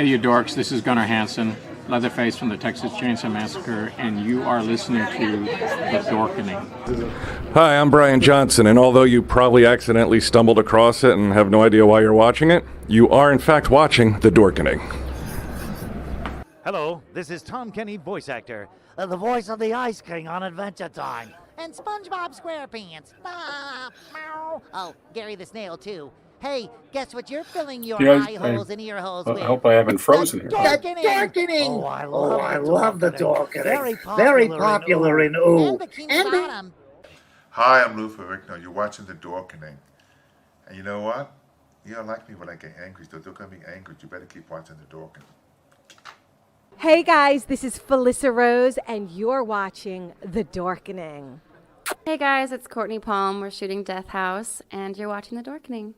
Hey you dorks, this is Gunnar Hansen, Leatherface from the Texas Chainsaw Massacre, and you are listening to The Dorkening. Hi, I'm Brian Johnson, and although you probably accidentally stumbled across it and have no idea why you're watching it, you are in fact watching The Dorkening. Hello, this is Tom Kenny, voice actor. The voice of the Ice King on Adventure Time. And SpongeBob SquarePants. Ah, meow. Oh, Gary the Snail, too. Hey, guess what you're filling your eye holes and ear holes with? I hope I haven't frozen here. The Dorkening! Oh, I love the Dorkening. Very popular in Ooh. And Bikini Bottom. Hi, I'm Lou Ferrigno. You're watching The Dorkening. And you know what? You don't like me when I get angry, so don't get me angry. You better keep watching The Dorkening. Hey guys, this is Felissa Rose, and you're watching The Dorkening. Hey guys, it's Courtney Palm. We're shooting Death House, and you're watching The Dorkening.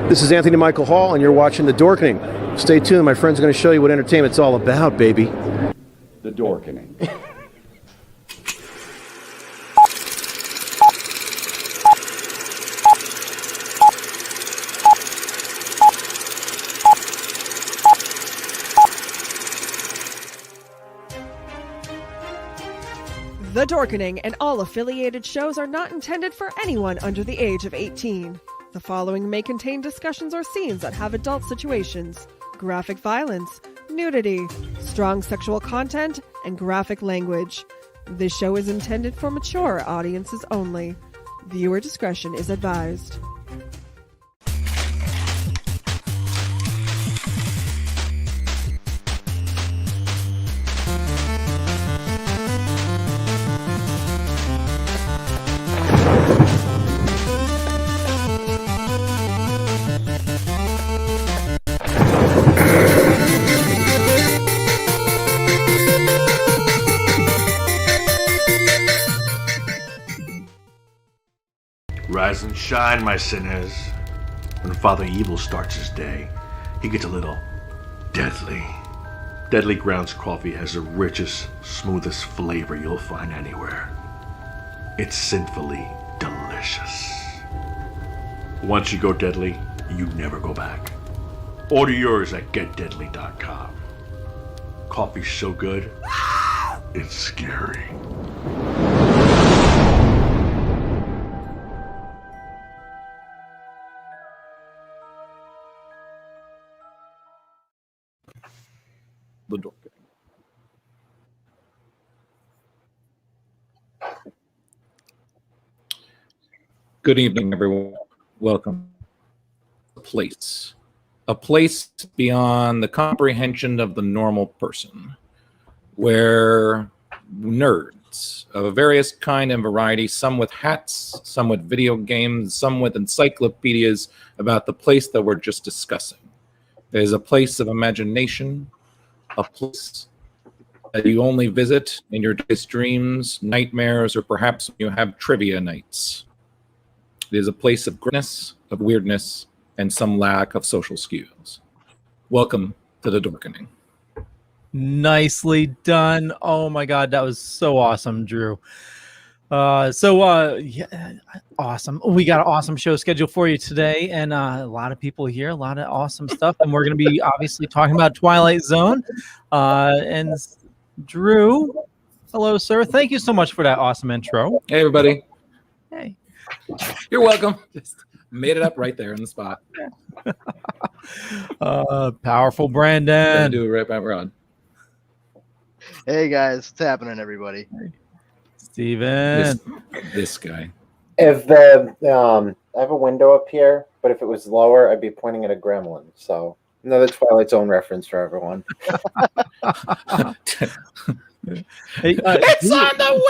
This is Anthony Michael Hall, and you're watching The Dorkening. Stay tuned. My friends are going to show you what entertainment's all about, baby. The Dorkening. The Dorkening and all affiliated shows are not intended for anyone under the age of 18. The following may contain discussions or scenes that have adult situations, graphic violence, nudity, strong sexual content, and graphic language. This show is intended for mature audiences only. Viewer discretion is advised. Rise and shine, my sinners. When Father Evil starts his day, he gets a little deadly. Deadly Grounds coffee has the richest, smoothest flavor you'll find anywhere. It's sinfully delicious. Once you go deadly, you never go back. Order yours at getdeadly.com. Coffee's so good, it's scary. The Dorkening. Good evening, everyone. Welcome place beyond the comprehension of the normal person, where nerds of various kind and variety, some with hats, some with video games, some with encyclopedias about the place that we're just discussing. There's a place of imagination, a place that you only visit in your deepest dreams, nightmares, or perhaps you have trivia nights. It is a place of greatness, of weirdness, and some lack of social skills. Welcome to the Dorkening. Nicely done. Oh my God, that was so awesome, Drew. Yeah, awesome. We got an awesome show scheduled for you today, and a lot of people here, a lot of awesome stuff, and we're going to be obviously talking about Twilight Zone. And Drew, hello, sir. Thank you so much for that awesome intro. Hey, everybody. Hey. You're welcome. Just made it up right there on the spot. Powerful Brandon. Do it right back around. Hey guys, what's happening, everybody? Steven. This guy. If the I have a window up here, but if it was lower, I'd be pointing at a gremlin. So another Twilight Zone reference for everyone. It's on the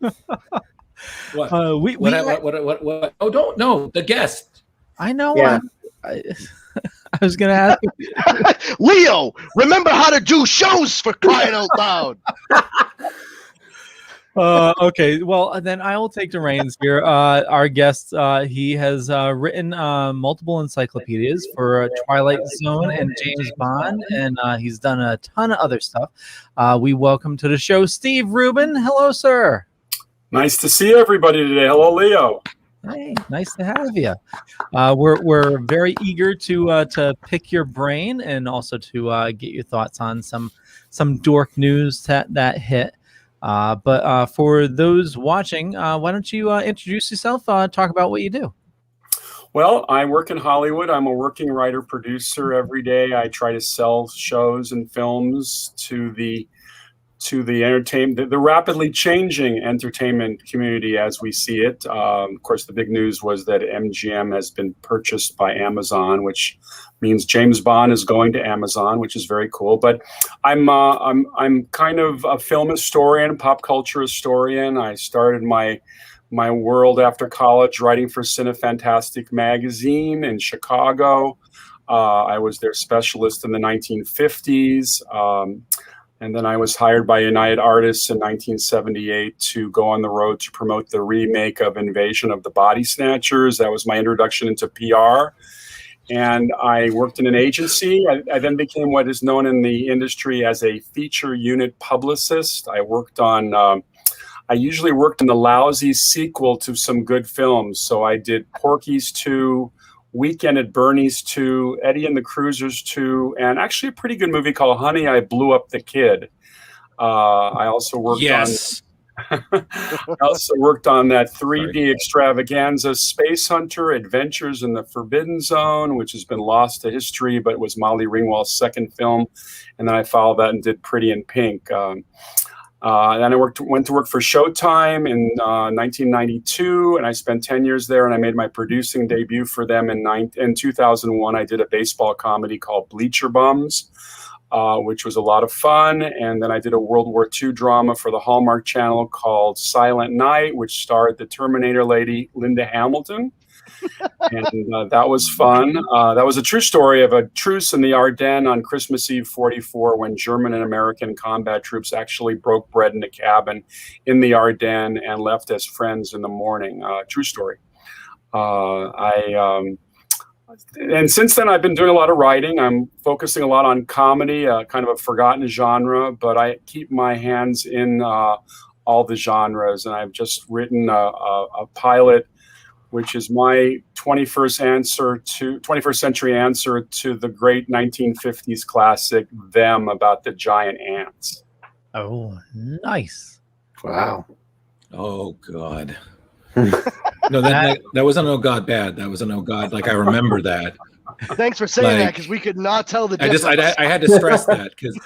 wing. What? What? Oh, don't know the guest. I know. Yeah. I was gonna ask Leo, remember how to do shows, for crying out loud. Okay, well then I will take the reins here. Our guest, he has written multiple encyclopedias for Twilight Zone and James Bond, and he's done a ton of other stuff. We welcome to the show Steve Rubin. Hello, sir. Nice to see everybody today. Hello, Leo. Hey, nice to have you. We're very eager to pick your brain and also to get your thoughts on some dork news that hit. But for those watching, why don't you introduce yourself? Talk about what you do. Well, I work in Hollywood. I'm a working writer producer. Every day I try to sell shows and films to the entertainment, the rapidly changing entertainment community as we see it. Of course, the big news was that MGM has been purchased by Amazon, which means James Bond is going to Amazon, which is very cool. But I'm kind of a film historian, pop culture historian. I started my world after college writing for Cinefantastic magazine in Chicago. I was their specialist in the 1950s. And then I was hired by United Artists in 1978 to go on the road to promote the remake of Invasion of the Body Snatchers. That was my introduction into PR. And I worked in an agency. I then became what is known in the industry as a feature unit publicist. I usually worked on the lousy sequel to some good films. So I did Porky's 2, Weekend at Bernie's 2, Eddie and the Cruisers 2, and actually a pretty good movie called Honey, I Blew Up the Kid. I also worked on that 3D extravaganza Space Hunter, Adventures in the Forbidden Zone, which has been lost to history, but was Molly Ringwald's second film. And then I followed that and did Pretty in Pink. Then I went to work for Showtime in 1992, and I spent 10 years there, and I made my producing debut for them in 2001. I did a baseball comedy called Bleacher Bums, which was a lot of fun. And then I did a World War II drama for the Hallmark Channel called Silent Night, which starred the Terminator lady, Linda Hamilton. And that was fun. That was a true story of a truce in the Ardennes on Christmas Eve 44, when German and American combat troops actually broke bread in a cabin in the Ardennes and left as friends in the morning. True story. And since then, I've been doing a lot of writing. I'm focusing a lot on comedy, kind of a forgotten genre, but I keep my hands in all the genres. And I've just written a pilot, which is my 21st century answer to the great 1950s classic, Them, about the giant ants. Oh, nice. Wow. Oh, God. No, that wasn't Oh God bad. That was an Oh God. Like, I remember that. Thanks for saying that, because we could not tell the difference. I had to stress that because.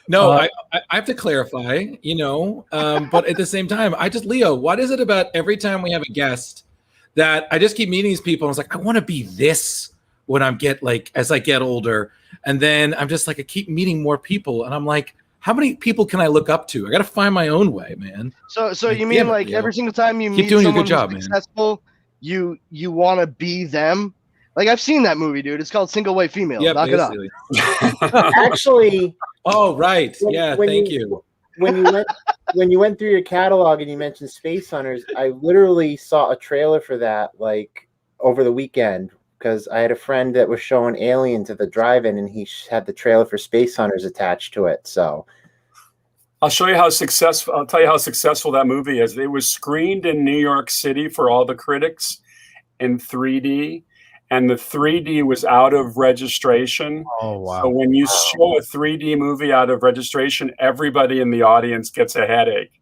No, I have to clarify, but at the same time, Leo, what is it about every time we have a guest that I just keep meeting these people. And I was like, I want to be this when as I get older. And then I'm just like, I keep meeting more people, and I'm like, how many people can I look up to? I got to find my own way, man. So you mean like every single time you meet doing a someone good job, who's successful, you want to be them? Like, I've seen that movie, dude. It's called Single White Female. Yeah, Knock basically. it up. Actually. Oh, right. Thank you. When you went through your catalog and you mentioned Space Hunters, I literally saw a trailer for that like over the weekend, because I had a friend that was showing Aliens at the drive-in, and he had the trailer for Space Hunters attached to it. So I'll show you how successful. I'll tell you how successful that movie is. It was screened in New York City for all the critics in 3D, and the 3D was out of registration. Oh wow! So when you show a 3D movie out of registration, everybody in the audience gets a headache.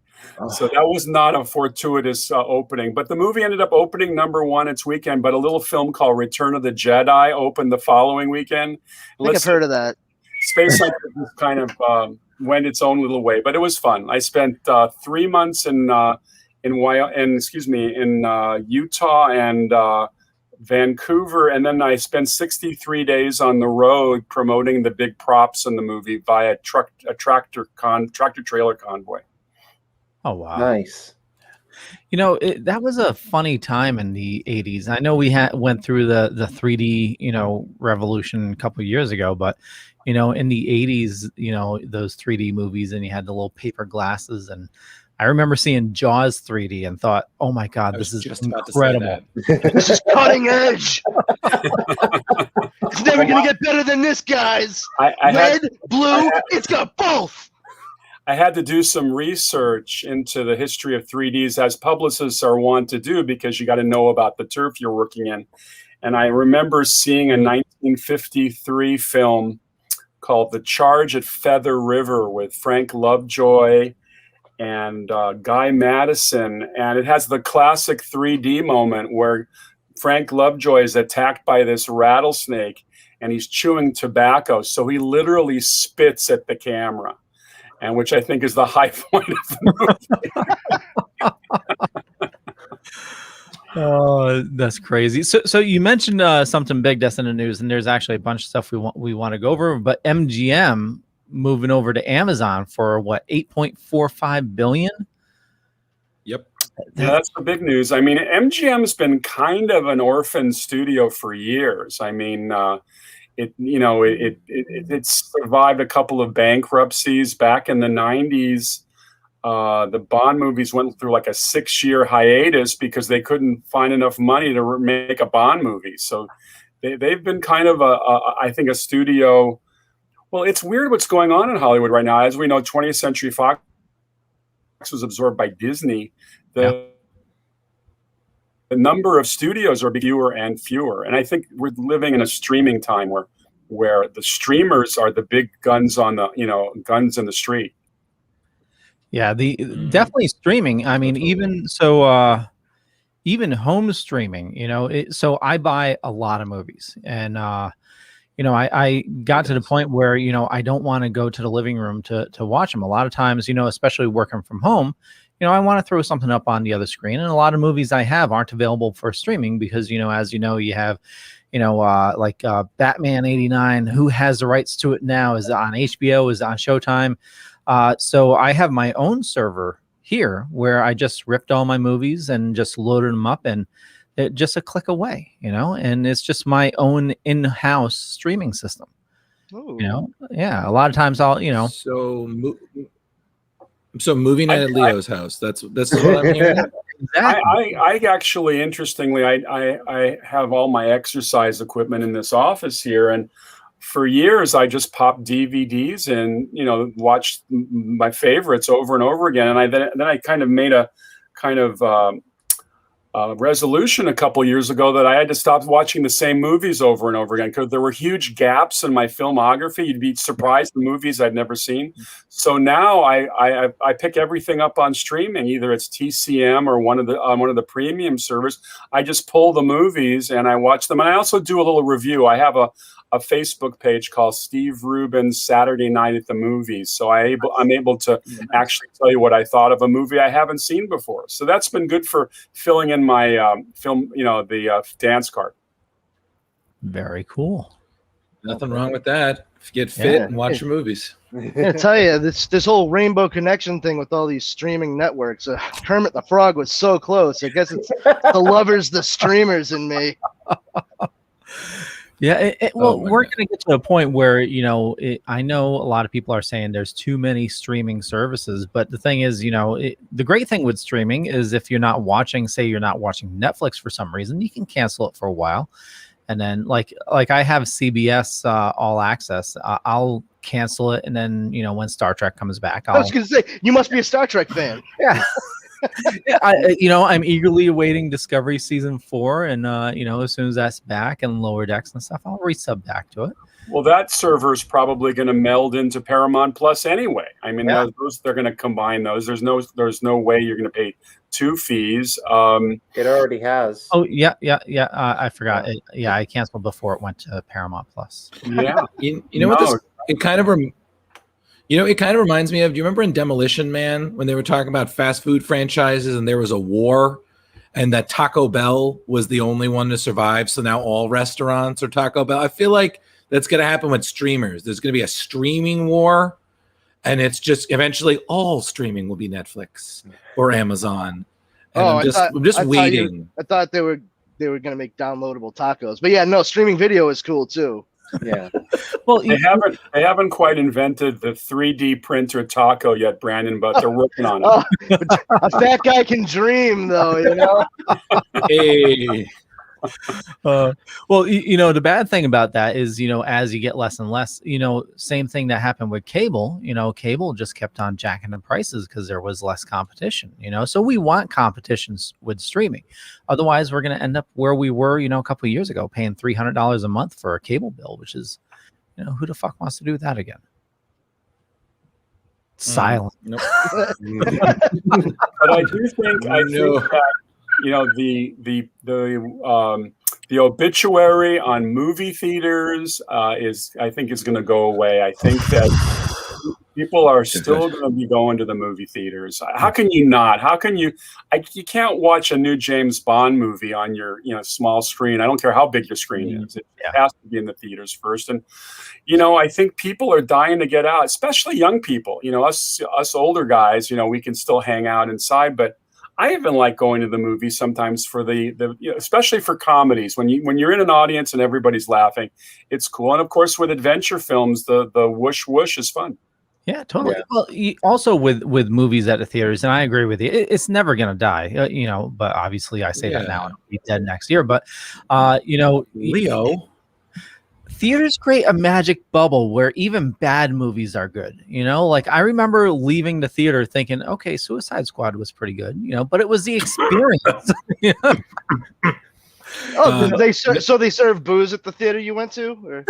So that was not a fortuitous opening, but the movie ended up opening #1 its weekend. But a little film called Return of the Jedi opened the following weekend. I think I've heard of that. Space Hunters was kind of went its own little way, but it was fun. I spent 3 months in Utah and Vancouver, and then I spent 63 days on the road promoting the big props in the movie via a tractor trailer convoy. Oh wow! Nice. That was a funny time in the 80s. I know we went through the 3D, revolution a couple of years ago, but in the 80s, those 3D movies, and you had the little paper glasses, and I remember seeing Jaws 3D and thought, "Oh my God, this is just incredible! This is cutting edge. It's never gonna get better than this, guys. Red, blue, it's got both." I had to do some research into the history of 3Ds, as publicists are wont to do, because you got to know about the turf you're working in. And I remember seeing a 1953 film called The Charge at Feather River with Frank Lovejoy and Guy Madison. And it has the classic 3D moment where Frank Lovejoy is attacked by this rattlesnake and he's chewing tobacco. So he literally spits at the camera, and which I think is the high point of the movie. Oh, that's crazy. So you mentioned something big that's in the news, and there's actually a bunch of stuff we want to go over. But MGM moving over to Amazon for what, 8.45 billion? Yep. Yeah, that's the big news. I mean, MGM's been kind of an orphan studio for years. I mean, it survived a couple of bankruptcies back in the 90s. The Bond movies went through like a 6-year hiatus because they couldn't find enough money to make a Bond movie. So they've been kind of I think a studio. Well, it's weird what's going on in Hollywood right now. As we know, 20th Century Fox was absorbed by Disney. The number of studios are fewer and fewer. And I think we're living in a streaming time where the streamers are the big guns on the, guns in the street. Yeah, definitely streaming. I mean, even home streaming, so I buy a lot of movies, and I got to the point where, I don't want to go to the living room to watch them. A lot of times, especially working from home, I want to throw something up on the other screen. And a lot of movies I have aren't available for streaming because, as you have, like Batman '89, who has the rights to it now, is on HBO, is on Showtime. So I have my own server here where I just ripped all my movies and just loaded them up, and it just a click away, and it's just my own in-house streaming system. Ooh. Yeah, a lot of times I'll, So movie night at Leo's house. That's what I'm hearing. Exactly. I actually, interestingly, I have all my exercise equipment in this office here, and for years I just popped DVDs and watched my favorites over and over again. And then I kind of made a kind of resolution a couple years ago that I had to stop watching the same movies over and over again because there were huge gaps in my filmography. You'd be surprised the movies I'd never seen. So now I pick everything up on streaming. Either it's TCM or one of the premium servers. I just pull the movies and I watch them. And I also do a little review. I have a Facebook page called Steve Rubin Saturday Night at the Movies. So I'm able to actually tell you what I thought of a movie I haven't seen before. So that's been good for filling in my film, the dance card. Very cool. Nothing wrong with that. Get fit and watch your movies. I tell you, this whole Rainbow Connection thing with all these streaming networks. Kermit the Frog was so close. I guess it's the lovers, the streamers in me. Yeah, we're going to get to a point where, I know a lot of people are saying there's too many streaming services, but the thing is, the great thing with streaming is if you're not watching, say you're not watching Netflix for some reason, you can cancel it for a while. And then like I have CBS All Access, I'll cancel it. And then, when Star Trek comes back, I was going to say, you must be a Star Trek fan. Yeah. I'm eagerly awaiting Discovery Season 4. And, as soon as that's back and Lower Decks and stuff, I'll resub back to it. Well, that server is probably going to meld into Paramount Plus anyway. I mean, they're going to combine those. There's no way you're going to pay two fees. It already has. Oh yeah. I forgot. I canceled before it went to Paramount Plus. Yeah. It kind of reminds me of. Do you remember in Demolition Man when they were talking about fast food franchises and there was a war, and that Taco Bell was the only one to survive? So now all restaurants are Taco Bell. I feel like that's going to happen with streamers. There's going to be a streaming war, and it's just eventually all streaming will be Netflix or Amazon. And I'm just waiting. I thought they were going to make downloadable tacos, but yeah, no, streaming video is cool too. Yeah. Well, they haven't quite invented the 3D printer taco yet, Brandon, but they're working on it. A fat guy can dream, though. Hey. Well, the bad thing about that is, as you get less and less, same thing that happened with cable. Cable just kept on jacking the prices because there was less competition. So we want competitions with streaming. Otherwise, we're going to end up where we were, a couple of years ago, paying $300 a month for a cable bill, which is, who the fuck wants to do that again? Silent. Nope. But I do think that. The obituary on movie theaters is going to go away. I think that people are still going to be going to the movie theaters. How can you not? How can you? You can't watch a new James Bond movie on your small screen. I don't care how big your screen is. It has to be in the theaters first. And I think people are dying to get out, especially young people. Us older guys. We can still hang out inside, but I even like going to the movies sometimes for especially for comedies. When you're in an audience and everybody's laughing, it's cool. And of course, with adventure films, the whoosh whoosh is fun. Yeah, totally. Yeah. Well, also with movies at the theaters, and I agree with you, it's never going to die. But obviously, I say that now and it'll be dead next year. But Leo. Theaters create a magic bubble where even bad movies are good. Like I remember leaving the theater thinking, okay, Suicide Squad was pretty good, but it was the experience. They serve booze at the theater you went to? Or?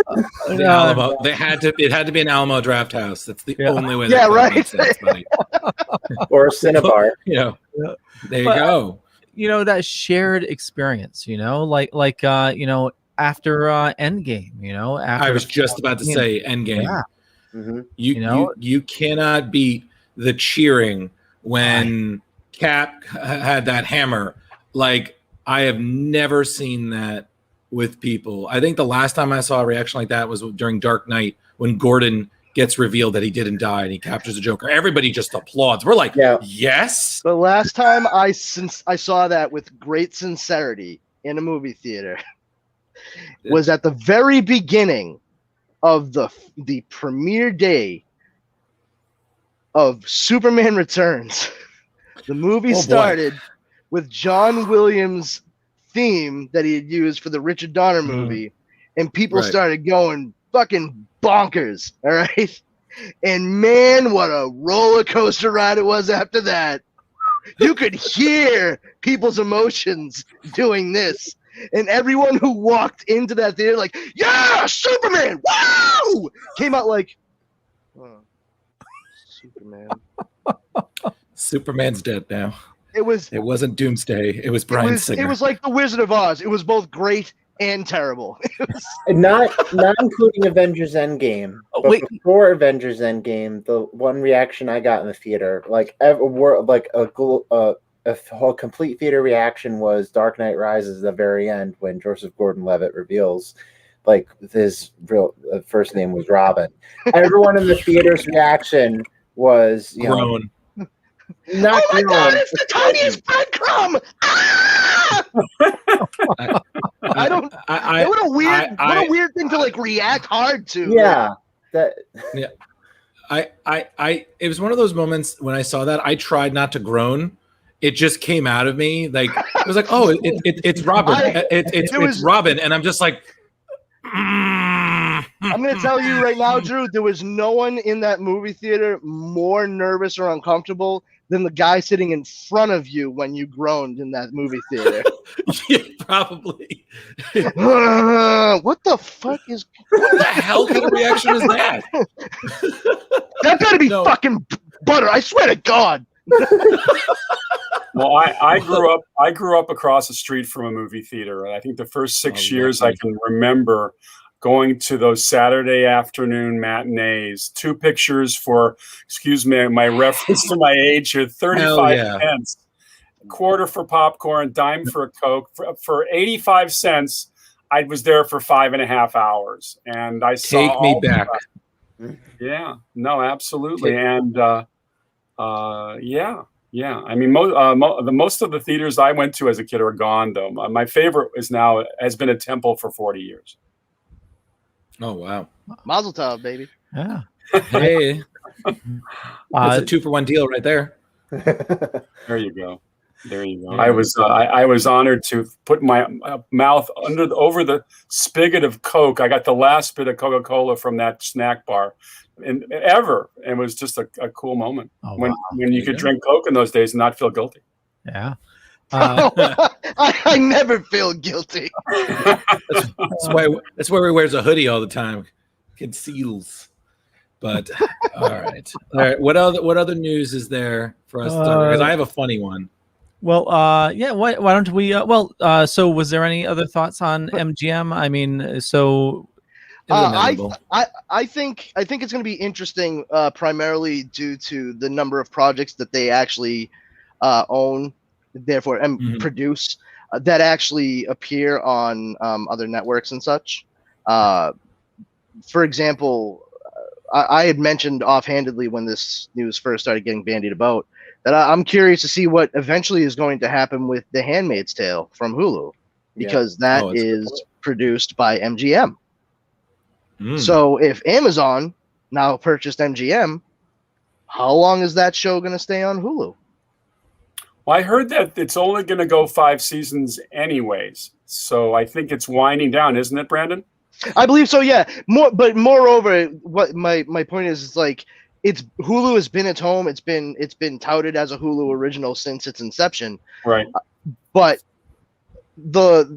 The Alamo. It had to be an Alamo Draft House. That's the only way. Yeah, right. Sense, or a Cinnabar. There you go. That shared experience. After Endgame, I was just about to say Endgame. Yeah. Mm-hmm. You cannot beat the cheering when Cap had that hammer. Like I have never seen that with people. I think the last time I saw a reaction like that was during Dark Knight when Gordon gets revealed that he didn't die and he captures the Joker. Everybody just applauds. We're like, yes. The last time I saw that with great sincerity in a movie theater was at the very beginning of the premiere day of Superman Returns. The movie started with John Williams' theme that he had used for the Richard Donner movie, and people started going fucking bonkers, all right? And man, what a roller coaster ride it was after that. You could hear people's emotions doing this. And everyone who walked into that theater like, yeah, Superman, wow, came out like, Superman. Superman's dead now. It wasn't Doomsday. It was Bryan Singer. It was like The Wizard of Oz. It was both great and terrible. Not including Avengers Endgame. But before Avengers Endgame, the one reaction I got in the theater, like a whole complete theater reaction, was Dark Knight Rises at the very end when Joseph Gordon-Levitt reveals, like, his real first name was Robin. Everyone in the theater's reaction was, you know, not oh my God, it's the tiniest breadcrumb! Ah! What a weird thing to like react hard to. Yeah. It was one of those moments when I saw that I tried not to groan. It just came out of me. Like, it was like, oh, it's Robin. It's Robin. And I'm just like, I'm going to tell you right now, Drew, there was no one in that movie theater more nervous or uncomfortable than the guy sitting in front of you when you groaned in that movie theater. Yeah, probably. What the fuck is... What the hell kind of reaction is that? That better be fucking butter. I swear to God. Well, I grew up across the street from a movie theater. I think the first 6 years I can remember going to those Saturday afternoon matinees. 2 pictures for, excuse me, my reference to my age here, 35 cents. Quarter for popcorn, dime for a Coke. For 85 cents, I was there for 5.5 hours. And I saw Take me back. Yeah, no, absolutely. And yeah. I mean, most of the theaters I went to as a kid are gone, though. My favorite has been a Temple for 40 years. Oh, wow. Mazel tov, baby. Yeah. Hey. That's a 2-for-1 deal right there. There you go. I was honored to put my mouth over the spigot of Coke. I got the last bit of Coca-Cola from that snack bar, and it was just a cool moment when you could drink Coke in those days and not feel guilty. Yeah. I never feel guilty. That's why he wears a hoodie all the time. Conceals. But all right. What other news is there for us? Because I have a funny one. Well, yeah. Why don't we? So was there any other thoughts on MGM? I mean, so. I think it's going to be interesting, primarily due to the number of projects that they actually own, therefore produce, that actually appear on other networks and such. For example, I had mentioned offhandedly when this news first started getting bandied about that I'm curious to see what eventually is going to happen with The Handmaid's Tale from Hulu, because that is produced by MGM. So if Amazon now purchased MGM, how long is that show going to stay on Hulu? Well, I heard that it's only going to go 5 seasons anyways. So I think it's winding down, isn't it, Brandon? I believe so, yeah. But moreover, what my point is like, Hulu has been its home. It's been touted as a Hulu original since its inception. Right. But the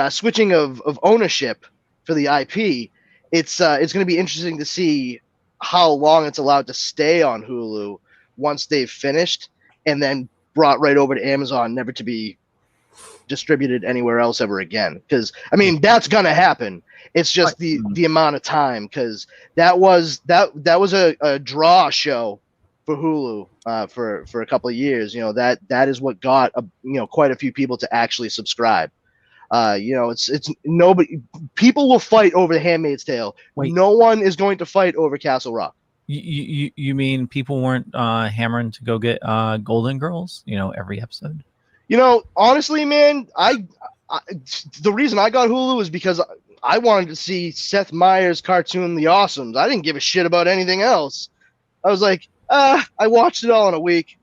switching of ownership for the IP, it's going to be interesting to see how long it's allowed to stay on Hulu once they've finished, and then brought right over to Amazon, never to be distributed anywhere else ever again. Because I mean, that's gonna happen. It's just the amount of time, because that was a draw show for Hulu for a couple of years. You know, that is what got quite a few people to actually subscribe. It's nobody. People will fight over The Handmaid's Tale. Wait. No one is going to fight over Castle Rock. You mean people weren't hammering to go get Golden Girls? Every episode. Honestly, man, the reason I got Hulu is because I wanted to see Seth Meyers' cartoon The Awesomes. I didn't give a shit about anything else. I was like, I watched it all in a week.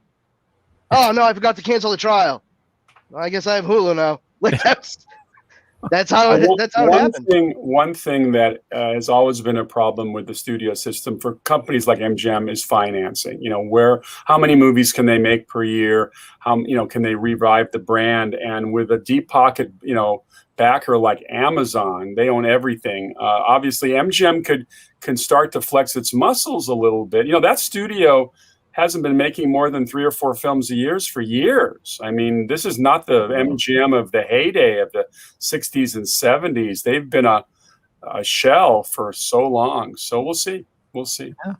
Oh no, I forgot to cancel the trial. Well, I guess I have Hulu now. Like that's how it happened. One thing that has always been a problem with the studio system for companies like MGM is financing. How many movies can they make per year? How can they revive the brand? And with a deep pocket, backer like Amazon, they own everything. Obviously, MGM can start to flex its muscles a little bit. That studio hasn't been making more than 3 or 4 films a year for years. I mean, this is not the MGM of the heyday of the 60s and 70s. They've been a shell for so long. So we'll see. We'll see. Yeah.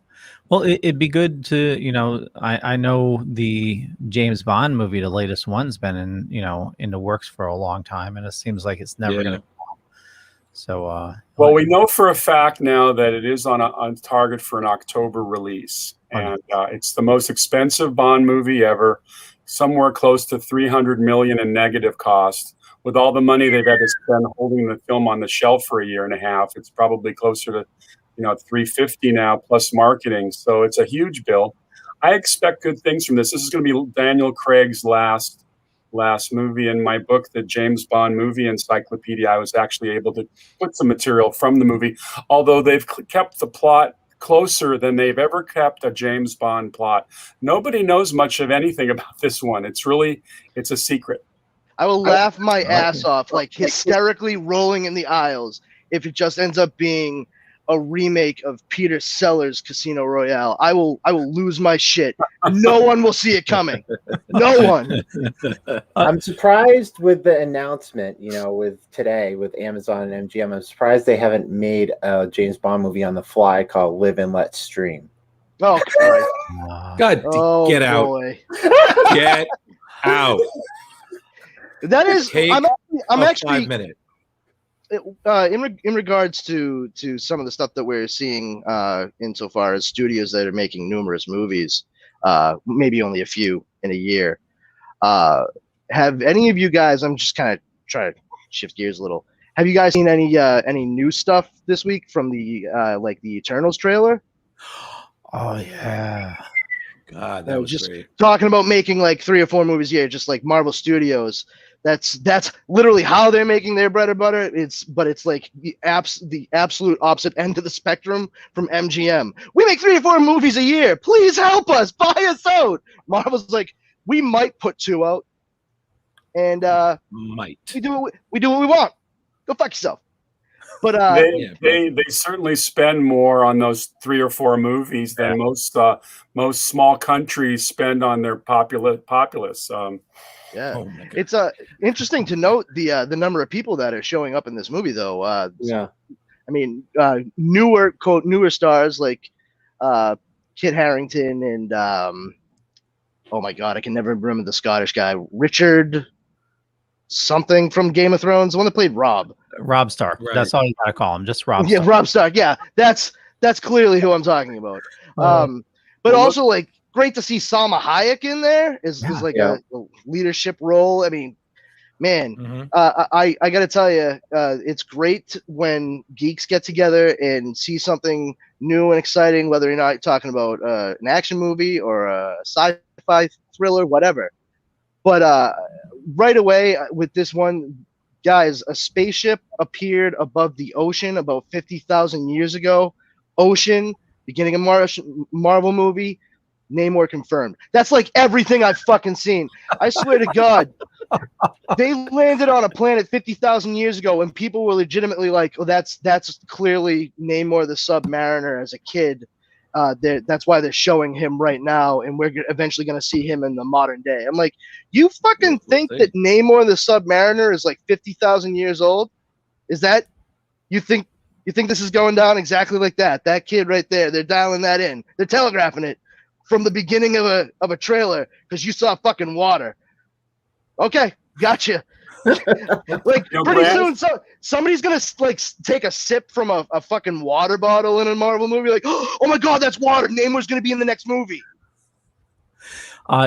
Well, it'd be good to, I know the James Bond movie, the latest one's been in the works for a long time, and it seems like it's never going to come. So, well, we know for a fact now that it is on target for an October release, and it's the most expensive Bond movie ever, somewhere close to $300 million in negative cost. With all the money they've had to spend holding the film on the shelf for a year and a half, it's probably closer to $350 now plus marketing. So it's a huge bill. I expect good things from this. This is going to be Daniel Craig's last movie. In my book, the James Bond Movie Encyclopedia, I was actually able to put some material from the movie, although they've kept the plot closer than they've ever kept a James Bond plot. Nobody knows much of anything about this one. It's a secret. I will laugh my ass off, like hysterically rolling in the aisles, if it just ends up being a remake of Peter Sellers' Casino Royale. I will lose my shit. No one will see it coming. No one. I'm surprised with the announcement, with today with Amazon and MGM. I'm surprised they haven't made a James Bond movie on the fly called Live and Let Stream. Oh, Christ. God, get out. Boy. Get out. That is, I'm actually 5 minutes. In regards to some of the stuff that we're seeing insofar as studios that are making numerous movies, maybe only a few in a year. Have any of you guys? I'm just kind of trying to shift gears a little. Have you guys seen any new stuff this week from the the Eternals trailer? Oh yeah. God, that was just great. Talking about making like 3 or 4 movies a year, just like Marvel Studios. That's literally how they're making their bread and butter. It's like the absolute opposite end of the spectrum from MGM. We make 3 or 4 movies a year. Please help us, buy us out. Marvel's like, we might put 2 out, and we do what we want. Go fuck yourself. But they certainly spend more on those 3 or 4 movies than most small countries spend on their populace. Yeah, oh my God. It's interesting to note the number of people that are showing up in this movie, though. I mean, newer stars like Kit Harington and oh my God, I can never remember the Scottish guy, Richard something from Game of Thrones, the one that played Rob Stark. Right. That's all you gotta call him, just Rob. Yeah, Stark. Rob Stark. Yeah, that's clearly who I'm talking about. But also like great to see Salma Hayek in there is like a leadership role. I mean, man, I got to tell you, it's great when geeks get together and see something new and exciting, whether you're not talking about an action movie or a sci-fi thriller, whatever. But right away with this one, guys, a spaceship appeared above the ocean about 50,000 years ago. Ocean, beginning of Marvel movie. Namor confirmed. That's like everything I've fucking seen. I swear to God, they landed on a planet 50,000 years ago, and people were legitimately like, "Oh, that's clearly Namor the Submariner as a kid." That's why they're showing him right now, and we're eventually going to see him in the modern day. I'm like, you fucking think that Namor the Submariner is like 50,000 years old? Is that you think this is going down exactly like that? That kid right there, they're dialing that in. They're telegraphing it from the beginning of a trailer because you saw fucking water. Okay, gotcha. Like pretty soon, somebody's gonna like take a sip from a fucking water bottle in a Marvel movie. Like, oh my God, that's water. Namor's gonna be in the next movie.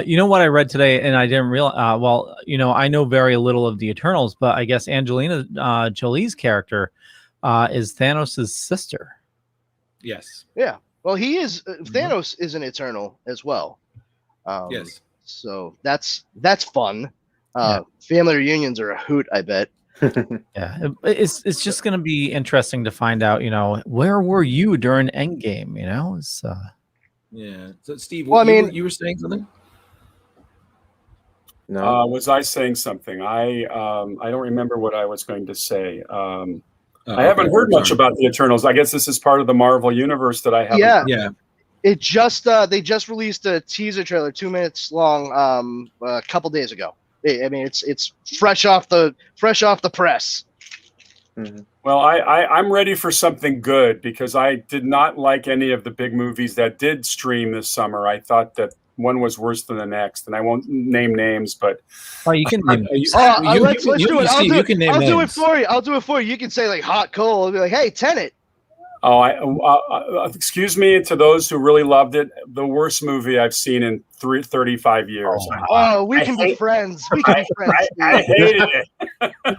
You know what I read today, and I didn't realize. Well, I know very little of the Eternals, but I guess Angelina Jolie's character is Thanos' sister. Yes. Yeah. Well, he is. Thanos is an Eternal as well. Yes. So that's fun. Family reunions are a hoot, I bet. Yeah, it's just going to be interesting to find out. Where were you during Endgame? It's. Yeah. So, Steve, well, you were saying something. No. Was I saying something? I don't remember what I was going to say. I haven't heard much about the Eternals. I guess this is part of the Marvel universe that I haven't. Yeah. It just they just released a teaser trailer, 2 minutes long, a couple days ago. I mean, it's fresh off the press. Mm-hmm. Well, I'm ready for something good because I did not like any of the big movies that did stream this summer. I thought that one was worse than the next, and I won't name names, but oh, you can name names. Let's do it. I'll do it names. for you. I'll do it for you. You can say like hot coal. I'll be like, hey, Tenet. Oh, excuse me to those who really loved it. The worst movie I've seen in 35 years. We can be friends. We can be friends. I hated it.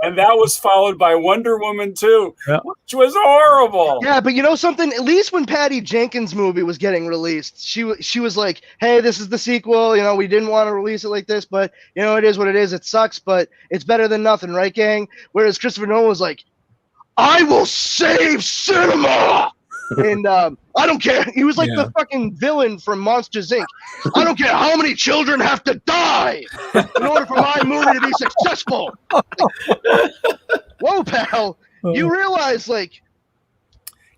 And that was followed by Wonder Woman 2, which was horrible. Yeah, but you know something? At least when Patty Jenkins' movie was getting released, she was like, hey, this is the sequel. You know, we didn't want to release it like this, but, you know, it is what it is. It sucks, but it's better than nothing, right, gang? Whereas Christopher Nolan was like, I will save cinema! And I don't care. He was like the fucking villain from Monsters, Inc. I don't care how many children have to die in order for my movie to be successful. Whoa, pal. You realize, like...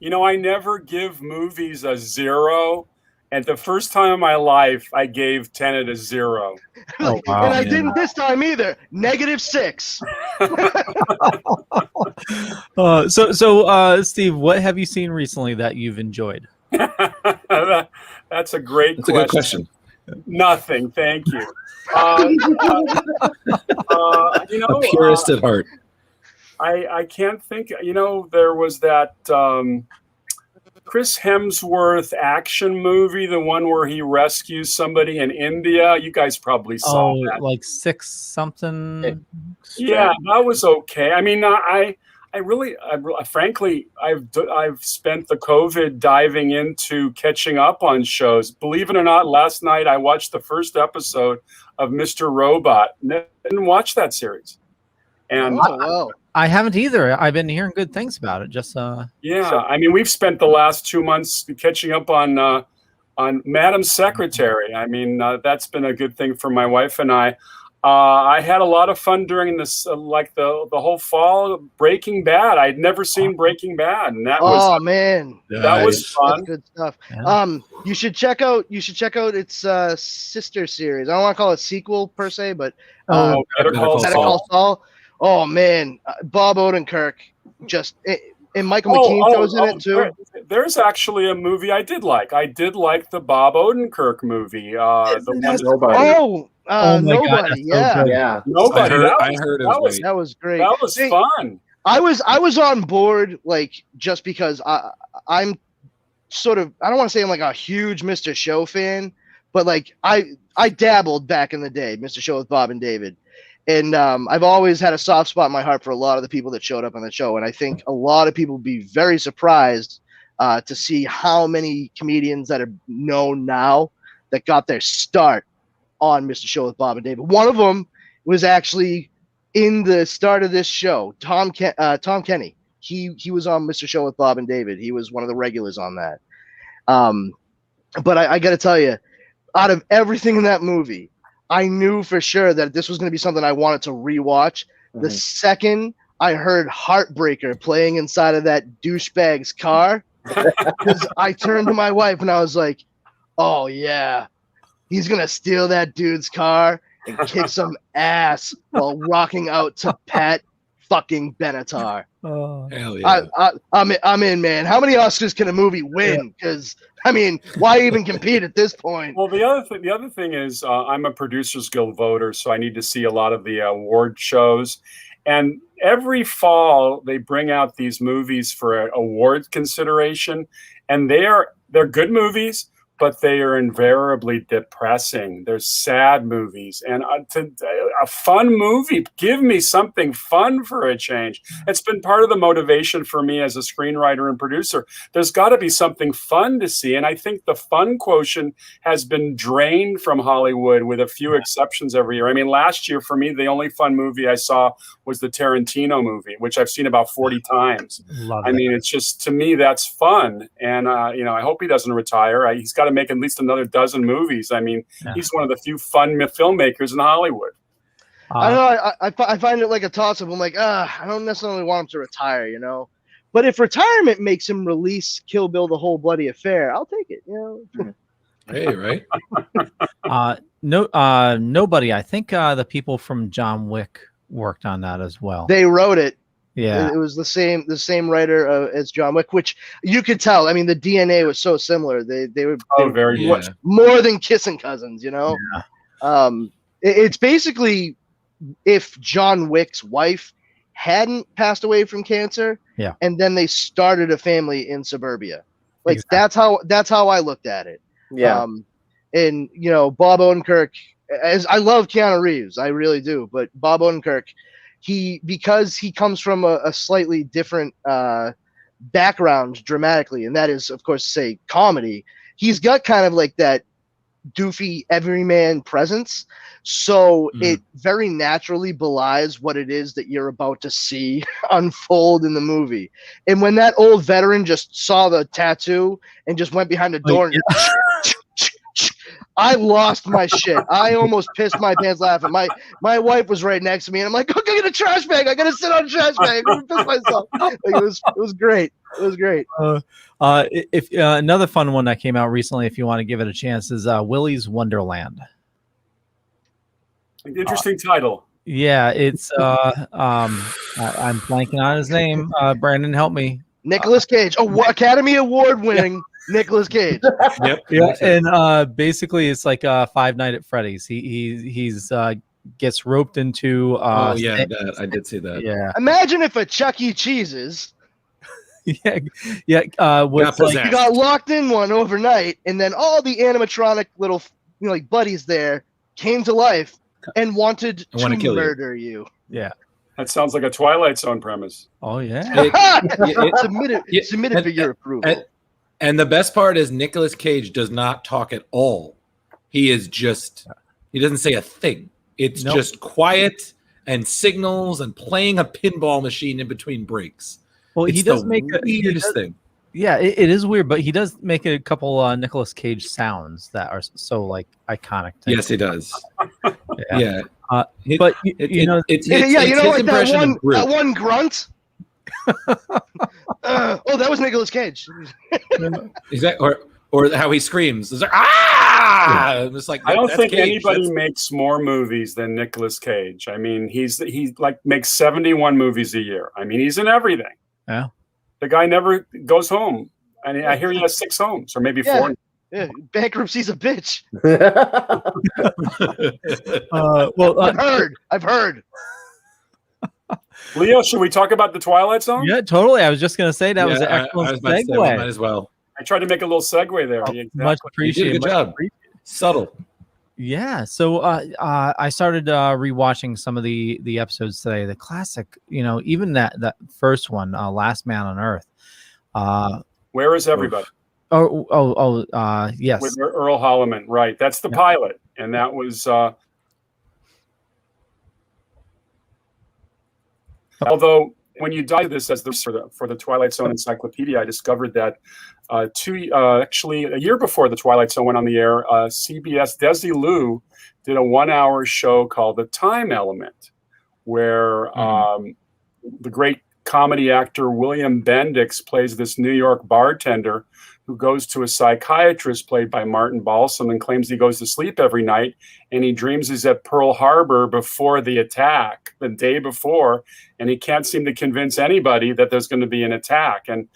You know, I never give movies a 0. And the first time in my life, I gave Tenet a 0. Oh, wow, and I didn't this time either. -6. So, Steve, what have you seen recently that you've enjoyed? That's a great question. That's a good question. Nothing, thank you. You know, a purist at heart. I can't think. You know, there was that Chris Hemsworth action movie, the one where he rescues somebody in India. You guys probably saw that. Like 6 something. Yeah, that was okay. I mean, I frankly, I've spent the COVID diving into catching up on shows. Believe it or not, last night I watched the first episode of Mr. Robot. Didn't watch that series. And I haven't either. I've been hearing good things about it. Just I mean, we've spent the last 2 months catching up on Madam Secretary. I mean, that's been a good thing for my wife and I. I had a lot of fun during this, like the whole fall. Breaking Bad. I'd never seen Breaking Bad, and that was that was fun. That's good stuff. Yeah. You should check out its sister series. I don't want to call it sequel per se, but Better Call Saul. Oh man, Bob Odenkirk and Michael McKean goes in it too. There's actually a movie I did like. I did like the Bob Odenkirk movie. Nobody. Nobody. Yeah. Nobody. I heard it. That was great. That was fun. I was on board, like, just because I'm sort of, I don't want to say I'm like a huge Mr. Show fan, but like I dabbled back in the day, Mr. Show with Bob and David. And I've always had a soft spot in my heart for a lot of the people that showed up on the show. And I think a lot of people would be very surprised to see how many comedians that are known now that got their start on Mr. Show with Bob and David. One of them was actually in the start of this show, Tom Kenny. He was on Mr. Show with Bob and David. He was one of the regulars on that. But I got to tell you, out of everything in that movie, I knew for sure that this was going to be something I wanted to rewatch. Mm-hmm. The second I heard Heartbreaker playing inside of that douchebag's car, because I turned to my wife and I was like, oh yeah, he's going to steal that dude's car and kick some ass while rocking out to Pat fucking Benatar. Oh, hell yeah. I'm in, man. How many Oscars can a movie win? Because I mean, why even compete at this point? Well, the other thing is, I'm a Producers Guild voter, so I need to see a lot of the award shows. And every fall, they bring out these movies for an award consideration, and they're good movies, but they are invariably depressing. They're sad movies. And a fun movie, give me something fun for a change. It's been part of the motivation for me as a screenwriter and producer. There's got to be something fun to see. And I think the fun quotient has been drained from Hollywood with a few exceptions every year. I mean, last year for me, the only fun movie I saw was the Tarantino movie, which I've seen about 40 times. I mean, it's just, to me, that's fun. And, I hope he doesn't retire. He's got to make at least another dozen movies. I mean, he's one of the few fun filmmakers in Hollywood. I don't know. I find it like a toss-up. I'm like, I don't necessarily want him to retire, But if retirement makes him release Kill Bill: The Whole Bloody Affair, I'll take it. Hey, right? Nobody. I think the people from John Wick worked on that as well. They wrote it. Yeah, it was the same writer as John Wick, which you could tell. I mean, the DNA was so similar. They were very much more than kissing cousins. Yeah. It's basically if John Wick's wife hadn't passed away from cancer, and then they started a family in suburbia. Like exactly. that's how I looked at it. Yeah. And Bob Odenkirk, as I love Keanu Reeves, I really do, but Bob Odenkirk, because he comes from a slightly different background dramatically, and that is, of course, say comedy. He's got kind of like that doofy everyman presence, so it very naturally belies what it is that you're about to see unfold in the movie. And when that old veteran just saw the tattoo and just went behind the door, and I lost my shit. I almost pissed my pants laughing. My wife was right next to me, and I'm like, "Go get a trash bag. I gotta sit on a trash bag. I'm gonna piss myself." Like, it was great. It was great. If another fun one that came out recently, if you want to give it a chance, is Willy's Wonderland. Interesting title. Yeah, it's I'm blanking on his name. Brandon, help me. Nicolas Cage. Academy Award winning Nicolas Cage. Yep. Yeah, and basically it's like Five Nights at Freddy's. He's gets roped into. I did see that. Yeah. Imagine if a Chuck E. Cheese's. Yeah. Was like, you got locked in one overnight, and then all the animatronic little like buddies there came to life and wanted to murder you. Yeah. That sounds like a Twilight Zone premise. Oh yeah. Submit it for your approval. And the best part is Nicolas Cage does not talk at all. He doesn't say a thing. It's just quiet and signals and playing a pinball machine in between breaks. Well, he does make a weirdest thing. Yeah, it is weird, but he does make a couple Nicolas Cage sounds that are so like iconic. Yes, he does. Yeah. But it's like that one grunt. That was Nicolas Cage. Exactly, or how he screams. It's like, ah! It's like, I don't think Cage. anybody makes more movies than Nicolas Cage. I mean, he makes 71 movies a year. I mean, he's in everything. Yeah. The guy never goes home. And I hear he has 6 homes, or maybe 4. Yeah, bankruptcy's a bitch. I've heard. Leo, should we talk about the Twilight Zone? Yeah, totally. I was just going to say that was an excellent segue. Might as well. I tried to make a little segue there. Much appreciated. Good job. Subtle. Yeah. So I started rewatching some of the episodes today. The classic, even that first one, Last Man on Earth. Where is everybody? Yes. With Earl Holliman, right? That's the pilot, and that was. Although when you dive this as for the Twilight Zone Encyclopedia, I discovered that actually a year before the Twilight Zone went on the air, CBS Desilu did a 1-hour show called The Time Element, where the great comedy actor William Bendix plays this New York bartender who goes to a psychiatrist played by Martin Balsam and claims he goes to sleep every night, and he dreams he's at Pearl Harbor before the attack, the day before, and he can't seem to convince anybody that there's going to be an attack. And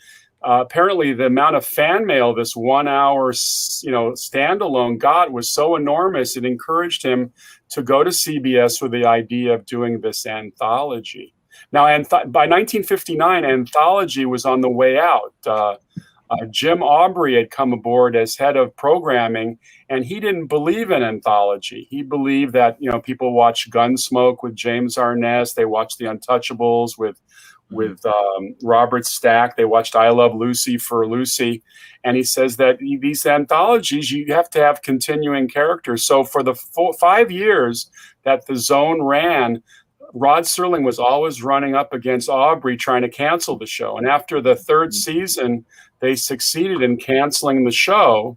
apparently the amount of fan mail this 1-hour standalone got was so enormous, it encouraged him to go to CBS with the idea of doing this anthology. Now, by 1959, anthology was on the way out. Jim Aubrey had come aboard as head of programming, and he didn't believe in anthology. He believed that people watch Gunsmoke with James Arness, they watched The Untouchables with Robert Stack, they watched I Love Lucy for Lucy, and he says that these anthologies you have to have continuing characters. So for the 5 years that the Zone ran, Rod Serling was always running up against Aubrey trying to cancel the show. And after the 3rd season, they succeeded in canceling the show,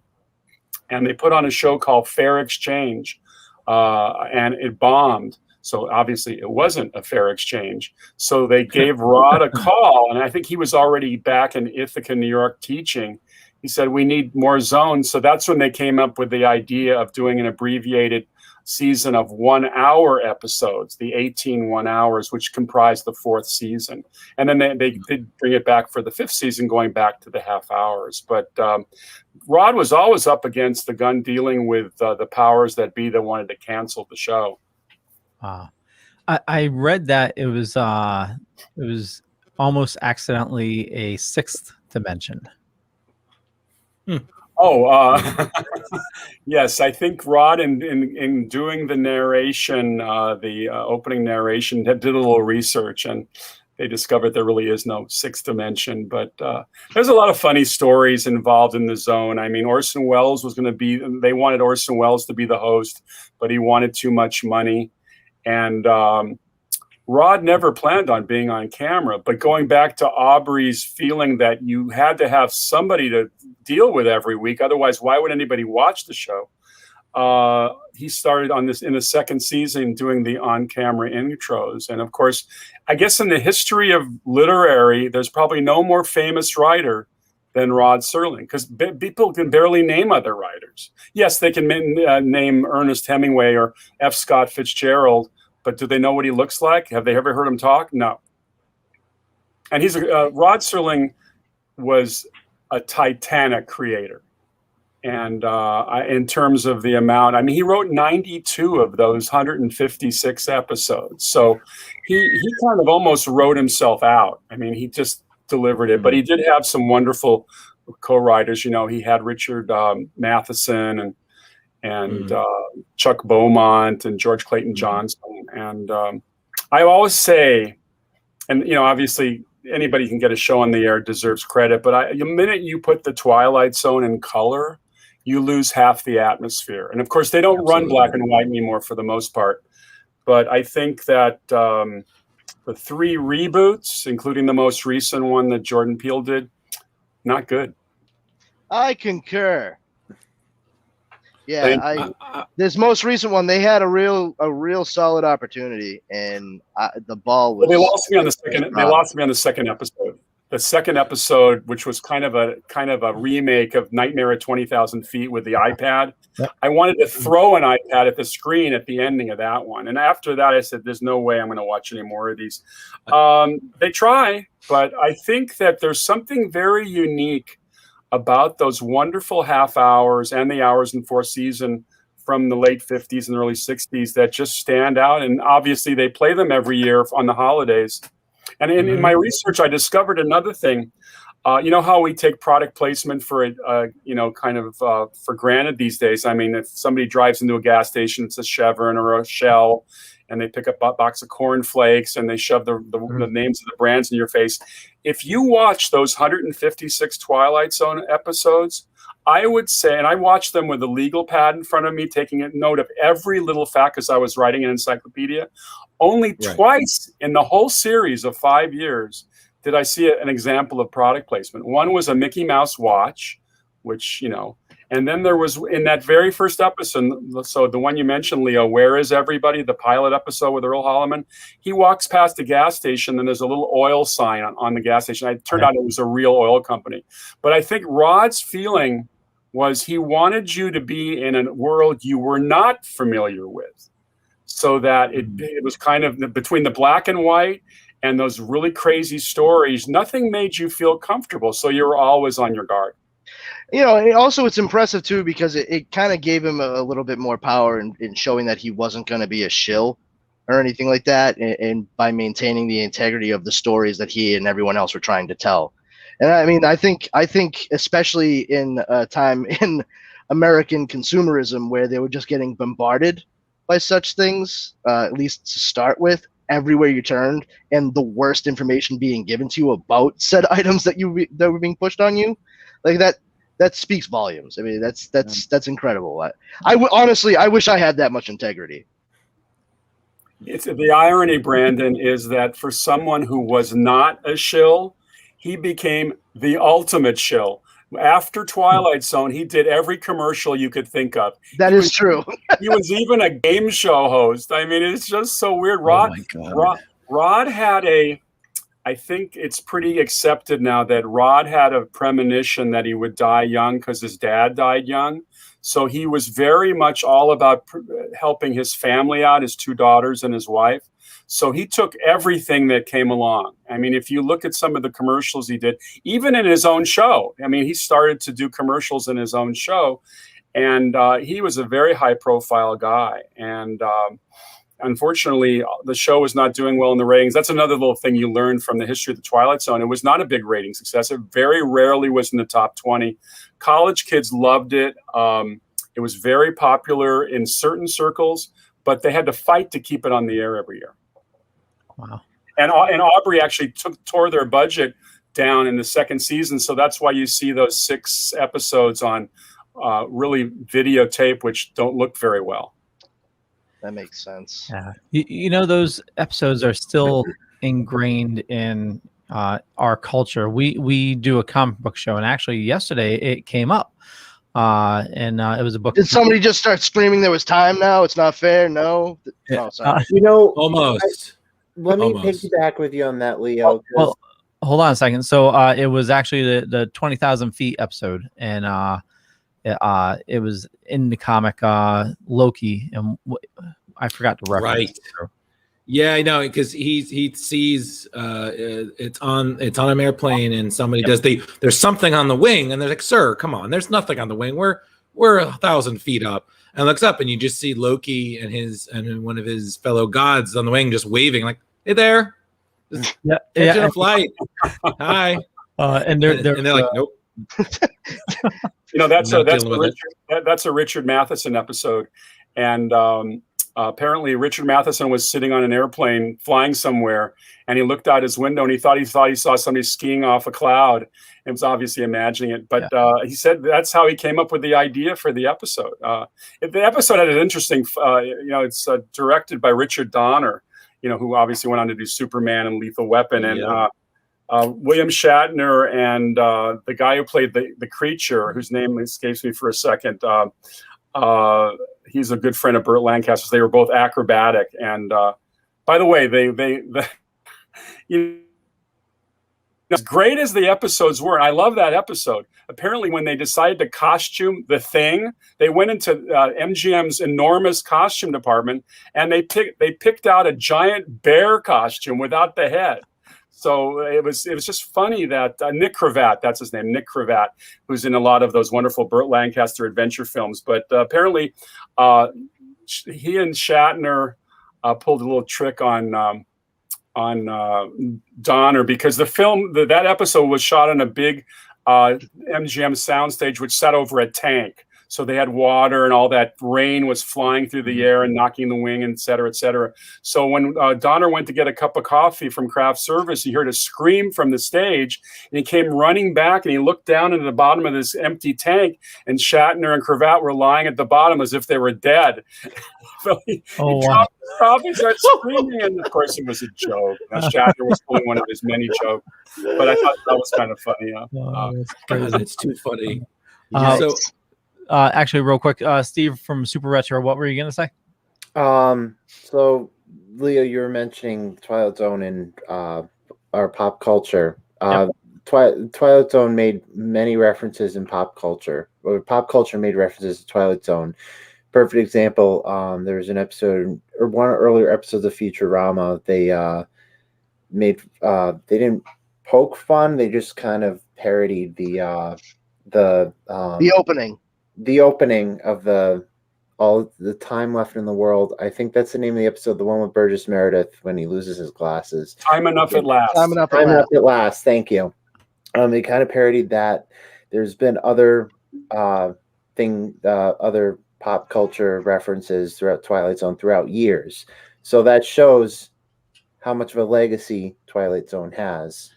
and they put on a show called Fair Exchange, and it bombed. So obviously it wasn't a fair exchange. So they gave Rod a call, and I think he was already back in Ithaca, New York teaching. He said, we need more zones. So that's when they came up with the idea of doing an abbreviated season of 1 hour episodes, the 18 1 hours, which comprised the 4th season. And then they did bring it back for the 5th season, going back to the half hours. But Rod was always up against the gun, dealing with the powers that be that wanted to cancel the show. I read that it was almost accidentally a 6th dimension. Yes, I think Rod, in doing the narration, the opening narration, did a little research, and they discovered there really is no 6th dimension. But there's a lot of funny stories involved in the zone. I mean, Orson Welles was going to be, they wanted Orson Welles to be the host, but he wanted too much money. And Rod never planned on being on camera, but going back to Aubrey's feeling that you had to have somebody to deal with every week, otherwise why would anybody watch the show? He started on this in the 2nd season doing the on-camera intros. And of course, I guess in the history of literary, there's probably no more famous writer than Rod Serling, because people can barely name other writers. Yes, they can name Ernest Hemingway or F. Scott Fitzgerald, but do they know what he looks like? Have they ever heard him talk? No. And he's Rod Serling was a titanic creator. And in terms of the amount, I mean, he wrote 92 of those 156 episodes. So he kind of almost wrote himself out. I mean, he just delivered it. But he did have some wonderful co-writers. You know, he had Richard Matheson and Chuck Beaumont and George Clayton Johnson. And I always say, and, you know, obviously anybody can get a show on the air deserves credit, but the minute you put the Twilight Zone in color, you lose half the atmosphere. And of course, they don't run black and white anymore for the most part. But I think that the 3 reboots, including the most recent one that Jordan Peele did, not good. I concur. Yeah, this most recent one, they had a real solid opportunity, and the ball was. Well, they lost me on the second. They lost me on the second episode. The second episode, which was kind of a remake of Nightmare at 20,000 Feet with the iPad. Yep. I wanted to throw an iPad at the screen at the ending of that one, and after that, I said, "There's no way I'm going to watch any more of these." They try, but I think that there's something very unique about those wonderful half hours and the hours in 4th season from the late 50s and early 60s that just stand out. And obviously they play them every year on the holidays. And in my research, I discovered another thing. You know how we take product placement for for granted these days. I mean, if somebody drives into a gas station, it's a Chevron or a Shell, and they pick up a box of cornflakes and they shove the names of the brands in your face. If you watch those 156 Twilight Zone episodes, I would say, and I watched them with a legal pad in front of me, taking a note of every little fact as I was writing an encyclopedia. Only twice in the whole series of 5 years did I see an example of product placement. One was a Mickey Mouse watch, which, you know, and then there was in that very first episode, so the one you mentioned, Leo, Where Is Everybody? The pilot episode with Earl Holliman. He walks past a gas station and there's a little oil sign on the gas station. It turned out it was a real oil company. But I think Rod's feeling was he wanted you to be in a world you were not familiar with, so that it was kind of between the black and white and those really crazy stories. Nothing made you feel comfortable, so you were always on your guard. You know, and also it's impressive too because it kind of gave him a little bit more power in showing that he wasn't going to be a shill or anything like that, and by maintaining the integrity of the stories that he and everyone else were trying to tell. And I mean, I think especially in a time in American consumerism where they were just getting bombarded by such things, at least to start with, everywhere you turned, and the worst information being given to you about said items that were being pushed on you, like that speaks volumes. I mean, that's incredible. Honestly, I wish I had that much integrity. It's the irony, Brandon, is that for someone who was not a shill, he became the ultimate shill. After Twilight Zone, he did every commercial you could think of. That is true. He was even a game show host. I mean, it's just so weird. Oh my God. Rod had I think it's pretty accepted now that Rod had a premonition that he would die young because his dad died young. So he was very much all about helping his family out, his 2 daughters and his wife. So he took everything that came along. I mean, if you look at some of the commercials he did, even in his own show, I mean, he started to do commercials in his own show. And he was a very high profile guy. And unfortunately, the show was not doing well in the ratings. That's another little thing you learned from the history of the Twilight Zone. It was not a big rating success. It very rarely was in the top 20. College kids loved it. It was very popular in certain circles, but they had to fight to keep it on the air every year. Wow. And Aubrey actually tore their budget down in the second season. So that's why you see those 6 episodes on really videotape, which don't look very well. That makes sense. Yeah. You know, those episodes are still ingrained in our culture. We do a comic book show, and actually yesterday it came up. And it was a book. Did somebody just start screaming there was time now? It's not fair. No. Yeah. Oh, sorry. You know, Almost. let me piggyback with you on that, Leo. Well, hold on a second. So it was actually the 20,000 feet episode, and it was in the comic Loki, and I forgot the reference. Right. Yeah, I know, because he sees it's on an airplane, and somebody there's something on the wing, and they're like, "Sir, come on, there's nothing on the wing. We're 1,000 feet up," and looks up, and you just see Loki and one of his fellow gods on the wing just waving, like, "Hey there, catching a flight. Hi." And they're like, "Nope." You know, that's a Richard Matheson episode, and apparently Richard Matheson was sitting on an airplane flying somewhere, and he looked out his window and he thought he saw somebody skiing off a cloud. It was obviously imagining it, but he said that's how he came up with the idea for the episode. The episode had an interesting, it's directed by Richard Donner, who obviously went on to do Superman and Lethal Weapon, and William Shatner and the guy who played the creature, whose name escapes me for a second. He's a good friend of Burt Lancaster's. They were both acrobatic, and by the way, they as great as the episodes were, and I love that episode. Apparently, when they decided to costume the Thing, they went into MGM's enormous costume department, and they picked out a giant bear costume without the head. So it was just funny that Nick Cravat, that's his name, Nick Cravat, who's in a lot of those wonderful Burt Lancaster adventure films. But apparently he and Shatner pulled a little trick on Donner, because the film, that episode was shot on a big MGM soundstage, which sat over a tank. So they had water, and all that rain was flying through the air and knocking the wing, et cetera, et cetera. So when Donner went to get a cup of coffee from craft service, he heard a scream from the stage, and he came running back, and he looked down into the bottom of this empty tank, and Shatner and Cravat were lying at the bottom as if they were dead. So he dropped the coffee, started screaming, and of course it was a joke. Now, Shatner was pulling one of his many jokes, but I thought that was kind of funny. It's too funny. Actually, real quick, Steve from Super Retro, what were you going to say? So, Leo, you were mentioning Twilight Zone and our pop culture. Twilight Zone made many references in pop culture. Or pop culture made references to Twilight Zone. Perfect example, there was an episode, or one of the earlier episodes of Futurama, they didn't poke fun, they just kind of parodied the opening. The opening of all the time left in the world. I think that's the name of the episode, the one with Burgess Meredith when he loses his glasses. Time Enough at Last. Time Enough at Last. Thank you. They kind of parodied that. There's been other other pop culture references throughout Twilight Zone throughout years. So that shows how much of a legacy Twilight Zone has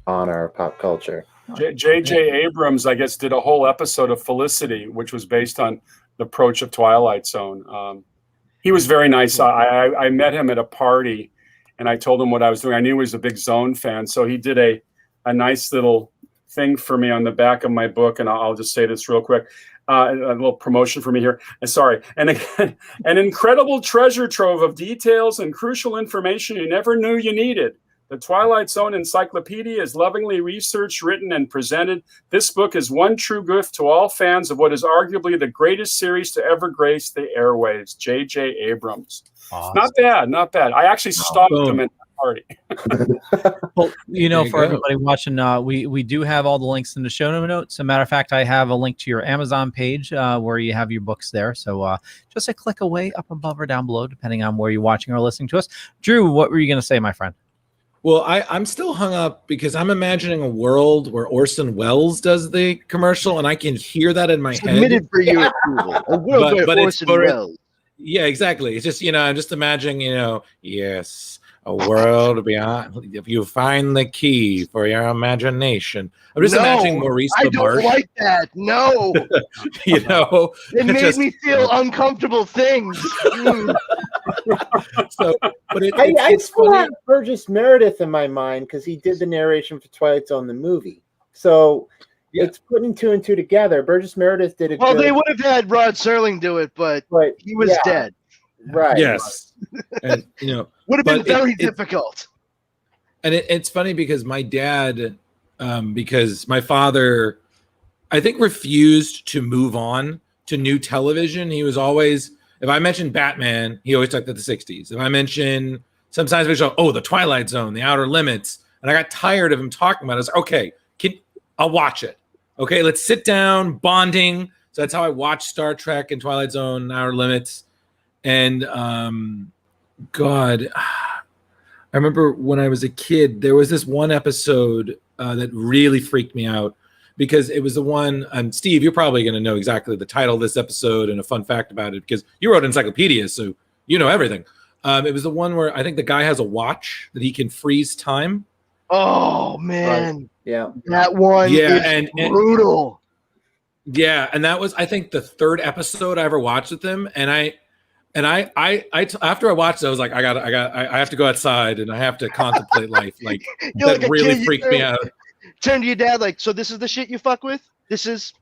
on our pop culture. J.J. Abrams, I guess, did a whole episode of Felicity, which was based on the approach of Twilight Zone. He was very nice. I met him at a party, and I told him what I was doing. I knew he was a big Zone fan, so he did a nice little thing for me on the back of my book, and I'll just say this real quick. A little promotion for me here. Sorry. And again, an incredible treasure trove of details and crucial information you never knew you needed. The Twilight Zone Encyclopedia is lovingly researched, written, and presented. This book is one true gift to all fans of what is arguably the greatest series to ever grace the airwaves. J.J. Abrams. Awesome. Not bad, not bad. I actually stalked him at the party. Well, you know, There you for go. everybody watching, we do have all the links in the show notes. As a matter of fact, I have a link to your Amazon page where you have your books there. So just a click away, up above or down below, depending on where you're watching or listening to us. Drew, what were you going to say, my friend? Well, I'm still hung up because I'm imagining a world where Orson Welles does the commercial, and I can hear that in my head. Submitted for your approval. A world where But it's Orson for- Welles. Yeah, exactly. It's just, I'm just imagining, yes, a world beyond. If you find the key for your imagination, I'm just imagining Maurice I LaMarche. don't like that. No. It made just- me feel uncomfortable things. So, but I still have Burgess Meredith in my mind because he did the narration for Twilight Zone the movie. So it's putting two and two together. Burgess Meredith did it. Well, they would have had Rod Serling do it, but he was dead. Right. Yes. And, Would have been but very difficult. And it's funny because my dad, because my father, I think, refused to move on to new television. He was always, if I mentioned Batman, he always talked to the 60s. If I mentioned some science fiction, the Twilight Zone, the Outer Limits, and I got tired of him talking about it. I was like, okay, I'll watch it. Okay, let's sit down, bonding. So that's how I watched Star Trek and Twilight Zone and Outer Limits. And God, I remember when I was a kid, there was this one episode that really freaked me out because it was the one, Steve, you're probably going to know exactly the title of this episode and a fun fact about it because you wrote encyclopedia, so you know everything. It was the one where I think the guy has a watch that he can freeze time. Oh, man. Yeah. That one is and brutal. Yeah, and that was, I think, the third episode I ever watched with him, and I after I watched it, I was like, I have to go outside and I have to contemplate life. Like You're that like a really kid, freaked me out. Turn to your dad like, so this is the shit you fuck with? This is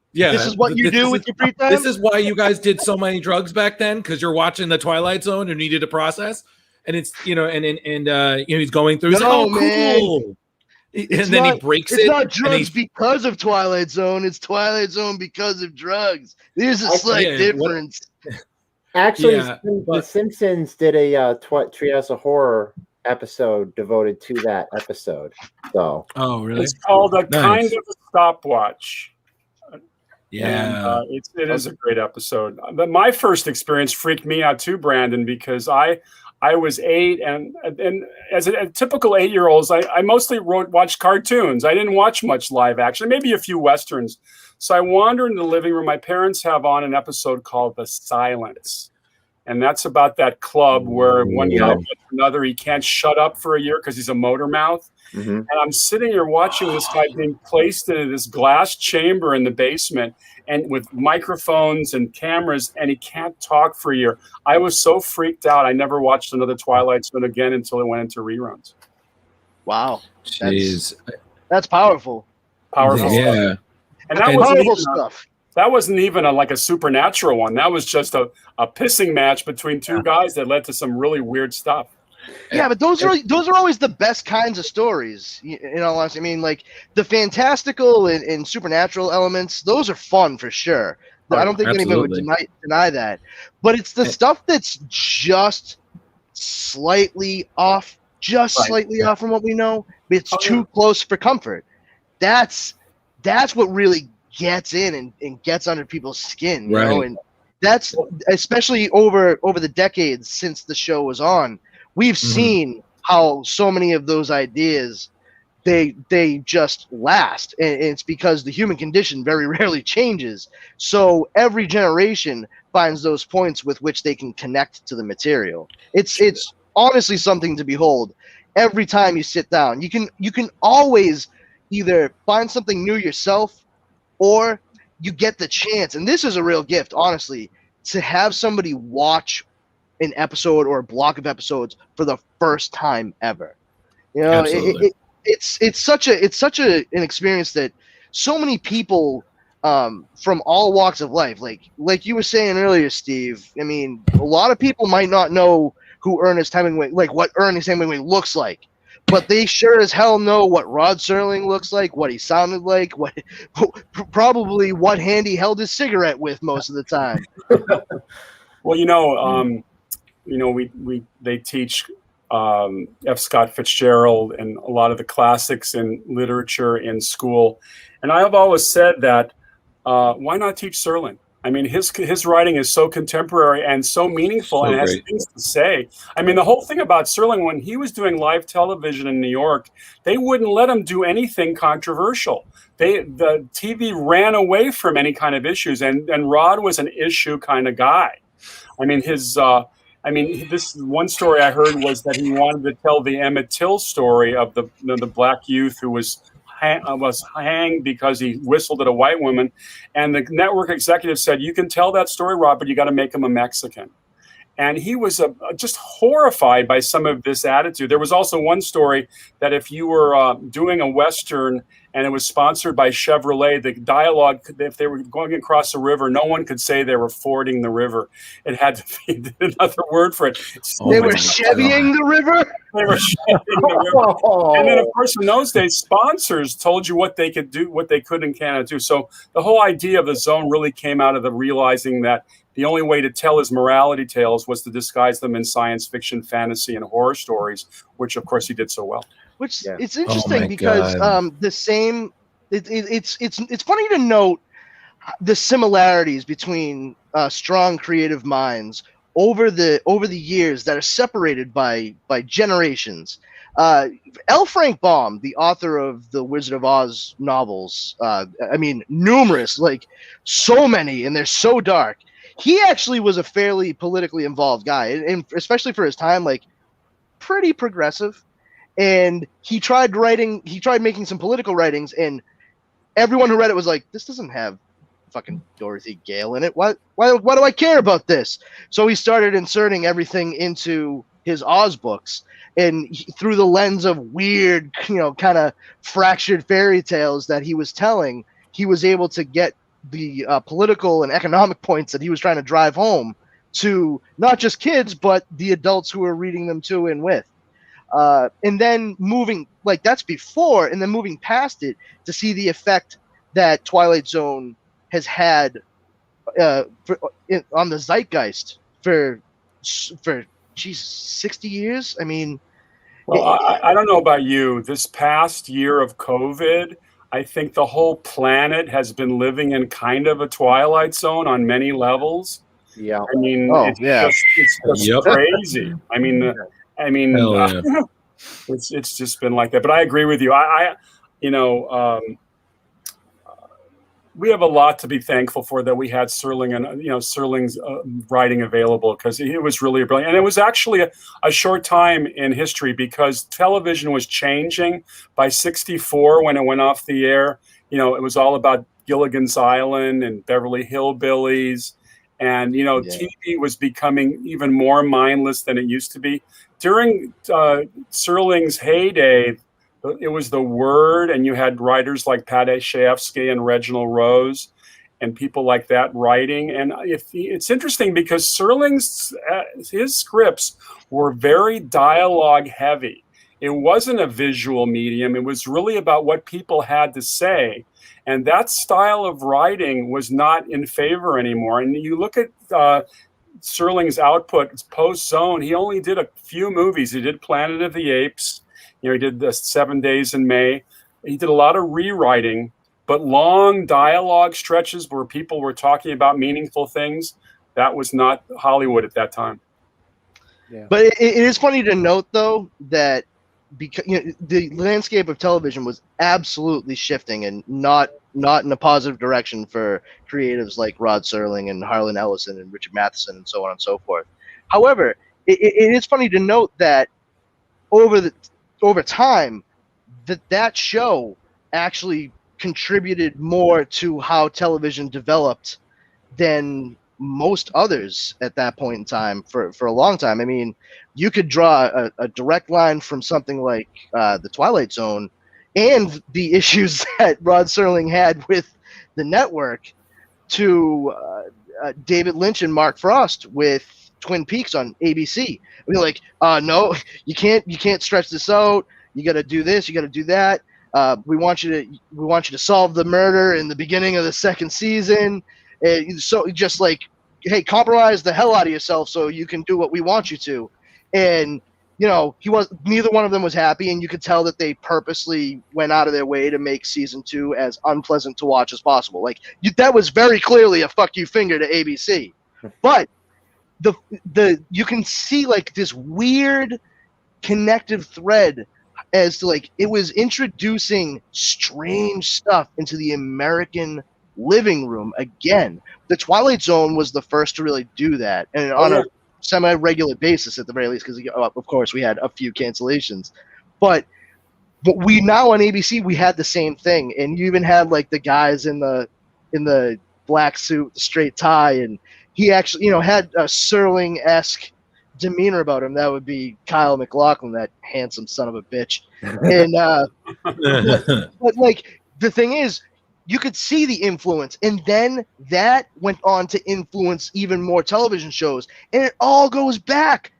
what you this do is- with your free time? This is why you guys did so many drugs back then, because you're watching the Twilight Zone and needed to process. And it's and he's going through. He's like, oh, man. cool. And It's then he not- breaks it's it. not and drugs because of Twilight Zone. It's Twilight Zone because of drugs. There's a slight difference. Actually, Yeah, The Simpsons did a Treehouse of Horror episode devoted to that episode. So, oh, really? It's called a Nice. kind of a stopwatch. Yeah. And, it is a great episode. But my first experience freaked me out too, Brandon, because I was 8, and as a typical 8-year-olds, I mostly watched cartoons. I didn't watch much live action, maybe a few westerns. So I wander into the living room. My parents have on an episode called The Silence. And that's about that club where one guy gets another, he can't shut up for a year because he's a motor mouth. And I'm sitting here watching this guy being placed into this glass chamber in the basement and with microphones and cameras, and he can't talk for a year. I was so freaked out. I never watched another Twilight Zone again until it went into reruns. Wow. Jeez. That's powerful. Powerful Yeah. stuff. And that And wasn't horrible even stuff. that wasn't even like a supernatural one. That was just a pissing match between two guys that led to some really weird stuff. Yeah, but those are always the best kinds of stories. In all honesty, I mean, like the fantastical and supernatural elements; those are fun for sure. I don't think anybody would deny that. But it's the stuff that's just slightly off, slightly off from what we know. It's too close for comfort. That's what really gets in and gets under people's skin, you know. And that's especially over the decades since the show was on. We've seen how so many of those ideas they just last, and it's because the human condition very rarely changes. So every generation finds those points with which they can connect to the material. It's honestly something to behold. Every time you sit down, you can always either find something new yourself, or you get the chance, and this is a real gift, honestly, to have somebody watch an episode or a block of episodes for the first time ever. You know, it's such an experience that so many people from all walks of life. Like you were saying earlier, Steve. I mean, a lot of people might not know who Ernest Hemingway, like what Ernest Hemingway looks like, but they sure as hell know what Rod Serling looks like, what he sounded like, probably what hand he held his cigarette with most of the time. Well, they teach F. Scott Fitzgerald and a lot of the classics in literature in school, and I have always said that why not teach Serling? I mean, his writing is so contemporary and so meaningful, and has things to say. I mean, the whole thing about Serling, when he was doing live television in New York, they wouldn't let him do anything controversial. The TV ran away from any kind of issues, and Rod was an issue kind of guy. I mean, this one story I heard was that he wanted to tell the Emmett Till story of the black youth who was hanged because he whistled at a white woman, and the network executive said, "You can tell that story, Rob, but you got to make him a Mexican." And he was just horrified by some of this attitude. There was also one story that if you were doing a Western and it was sponsored by Chevrolet, the dialogue, if they were going across the river, no one could say they were fording the river. It had to be another word for it. They were Chevying the river? They were Chevying the river. And then, of course, in those days, sponsors told you what they could do, what they could and cannot do. So the whole idea of the zone really came out of the realizing that the only way to tell his morality tales was to disguise them in science fiction, fantasy, and horror stories, which, of course, he did so well. Which it's interesting because it's funny to note the similarities between strong creative minds over the years that are separated by generations. L. Frank Baum, the author of the Wizard of Oz novels, numerous, like so many, and they're so dark. He actually was a fairly politically involved guy, and especially for his time, like pretty progressive. And he tried making some political writings, and everyone who read it was like, this doesn't have fucking Dorothy Gale in it. Why do I care about this? So he started inserting everything into his Oz books, and through the lens of weird, kind of fractured fairy tales that he was telling, he was able to get the political and economic points that he was trying to drive home to not just kids, but the adults who were reading them to and with. And then moving, like that's before, and then moving past it to see the effect that Twilight Zone has had on the zeitgeist for 60 years. I mean, well, I don't know about you. This past year of COVID, I think the whole planet has been living in kind of a Twilight Zone on many levels. Yeah. I mean, it's just crazy. I mean, it's just been like that. But I agree with you. We have a lot to be thankful for that we had Serling and Serling's writing available, because it was really brilliant. And it was actually a short time in history, because television was changing. By '64, when it went off the air, it was all about Gilligan's Island and Beverly Hillbillies. And, TV was becoming even more mindless than it used to be. During Serling's heyday, it was The Word, and you had writers like Pat Chayefsky and Reginald Rose and people like that writing. And it's interesting because Serling's his scripts were very dialogue heavy. It wasn't a visual medium. It was really about what people had to say. And that style of writing was not in favor anymore. And you look at Serling's output post-Zone, he only did a few movies. He did Planet of the Apes. He did the 7 Days in May. He did a lot of rewriting, but long dialogue stretches where people were talking about meaningful things, that was not Hollywood at that time. Yeah. But it is funny to note, though, that because the landscape of television was absolutely shifting, and not in a positive direction for creatives like Rod Serling and Harlan Ellison and Richard Matheson and so on and so forth. However, it is funny to note that over time, that show actually contributed more to how television developed than most others at that point in time for a long time. I mean, you could draw a direct line from something like The Twilight Zone and the issues that Rod Serling had with the network to David Lynch and Mark Frost with Twin Peaks on ABC. We're like, no, you can't stretch this out. You got to do this. You got to do that. We want you to solve the murder in the beginning of the second season. So just like, hey, compromise the hell out of yourself so you can do what we want you to. And neither one of them was happy, and you could tell that they purposely went out of their way to make season 2 as unpleasant to watch as possible. Like that was very clearly a fuck you finger to ABC. But you can see like this weird connective thread as to like it was introducing strange stuff into the American living room again. The Twilight Zone was the first to really do that, and on a semi-regular basis at the very least, because of course we had a few cancellations, but we now on ABC we had the same thing, and you even had like the guys in the black suit, the straight tie, and he actually had a Serling-esque demeanor about him. That would be Kyle MacLachlan, that handsome son of a bitch. And but like the thing is, you could see the influence, and then that went on to influence even more television shows, and it all goes back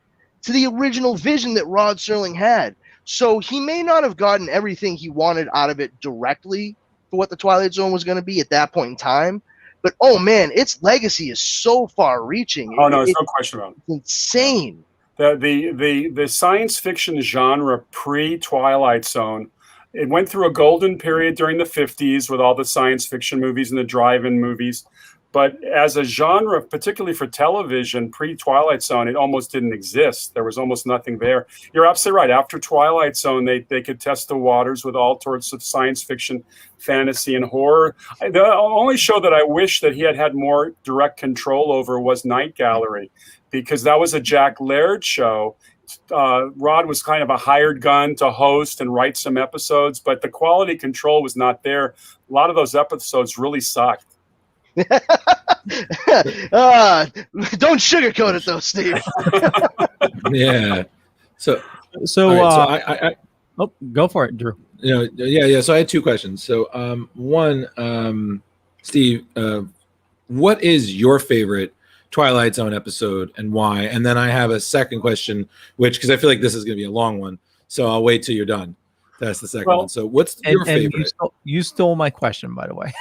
to the original vision that Rod Serling had. So he may not have gotten everything he wanted out of it directly for what the Twilight Zone was going to be at that point in time, but oh man, its legacy is so far-reaching. Oh no, there's no question about it. It's insane. The science fiction genre pre-Twilight Zone, it went through a golden period during the 50s with all the science fiction movies and the drive-in movies. But as a genre, particularly for television, pre-Twilight Zone, it almost didn't exist. There was almost nothing there. You're absolutely right. After Twilight Zone, they could test the waters with all sorts of science fiction, fantasy, and horror. The only show that I wish that he had more direct control over was Night Gallery, because that was a Jack Laird show. Rod was kind of a hired gun to host and write some episodes, but the quality control was not there. A lot of those episodes really sucked. Don't sugarcoat it though, Steve. Yeah. So I go for it, Drew. Yeah. So I had two questions. So one, Steve, what is your favorite Twilight Zone episode and why? And then I have a second question, because I feel like this is going to be a long one, so I'll wait till you're done. That's the second one. So what's your favorite? You stole my question, by the way.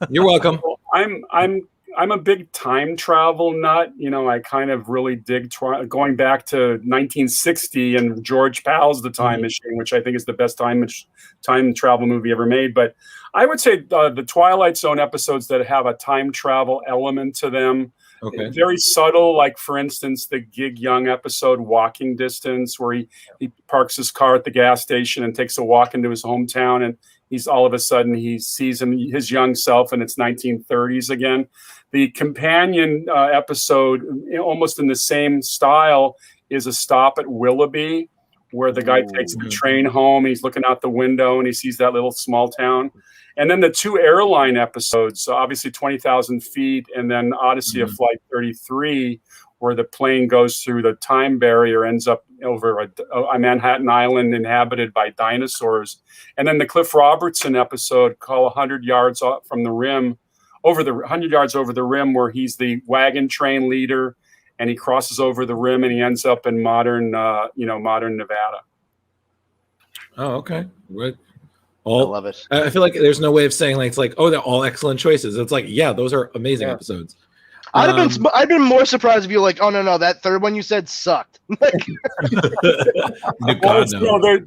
You're welcome. I'm a big time travel nut. I kind of really dig going back to 1960 and George Pal's The Time Machine, which I think is the best time travel movie ever made. But I would say the Twilight Zone episodes that have a time travel element to them. Okay. Very subtle, like for instance, the Gig Young episode, Walking Distance, where he parks his car at the gas station and takes a walk into his hometown, and he's all of a sudden he sees his young self, and it's 1930s again. The companion episode, almost in the same style, is A Stop at Willoughby, where the guy takes the train home, and he's looking out the window and he sees that little small town. And then the two airline episodes, so obviously 20,000 Feet and then Odyssey of Flight 33, where the plane goes through the time barrier, ends up over a Manhattan Island inhabited by dinosaurs. And then the Cliff Robertson episode called 100 Yards from the Rim, 100 Yards over the Rim, where he's the wagon train leader and he crosses over the rim and he ends up in modern Nevada. Oh, okay. Right. I love it. I feel like there's no way of saying it's like, oh, they're all excellent choices. It's like, yeah, those are amazing episodes. I'd been more surprised if you're like, oh no, that third one you said sucked.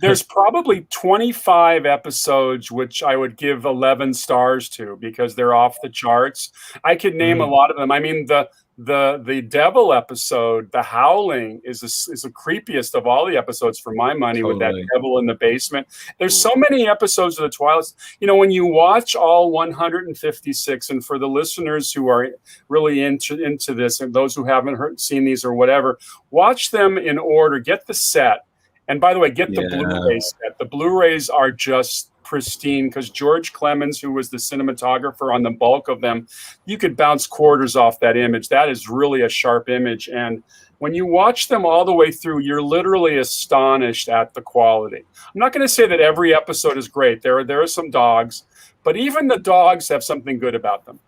There's probably 25 episodes which I would give 11 stars to because they're off the charts. I could name a lot of them. I mean, the Devil episode, The Howling, is the creepiest of all the episodes for my money. Totally. With that devil in the basement. There's so many episodes of the Twilight. When you watch all 156, and for the listeners who are really into this, and those who haven't seen these or whatever, watch them in order. Get the set, and by the way, get the Blu-ray set. The Blu-rays are just pristine, because George Clemens, who was the cinematographer on the bulk of them, you could bounce quarters off that image. That is really a sharp image. And when you watch them all the way through, you're literally astonished at the quality. I'm not going to say that every episode is great. There are some dogs, but even the dogs have something good about them.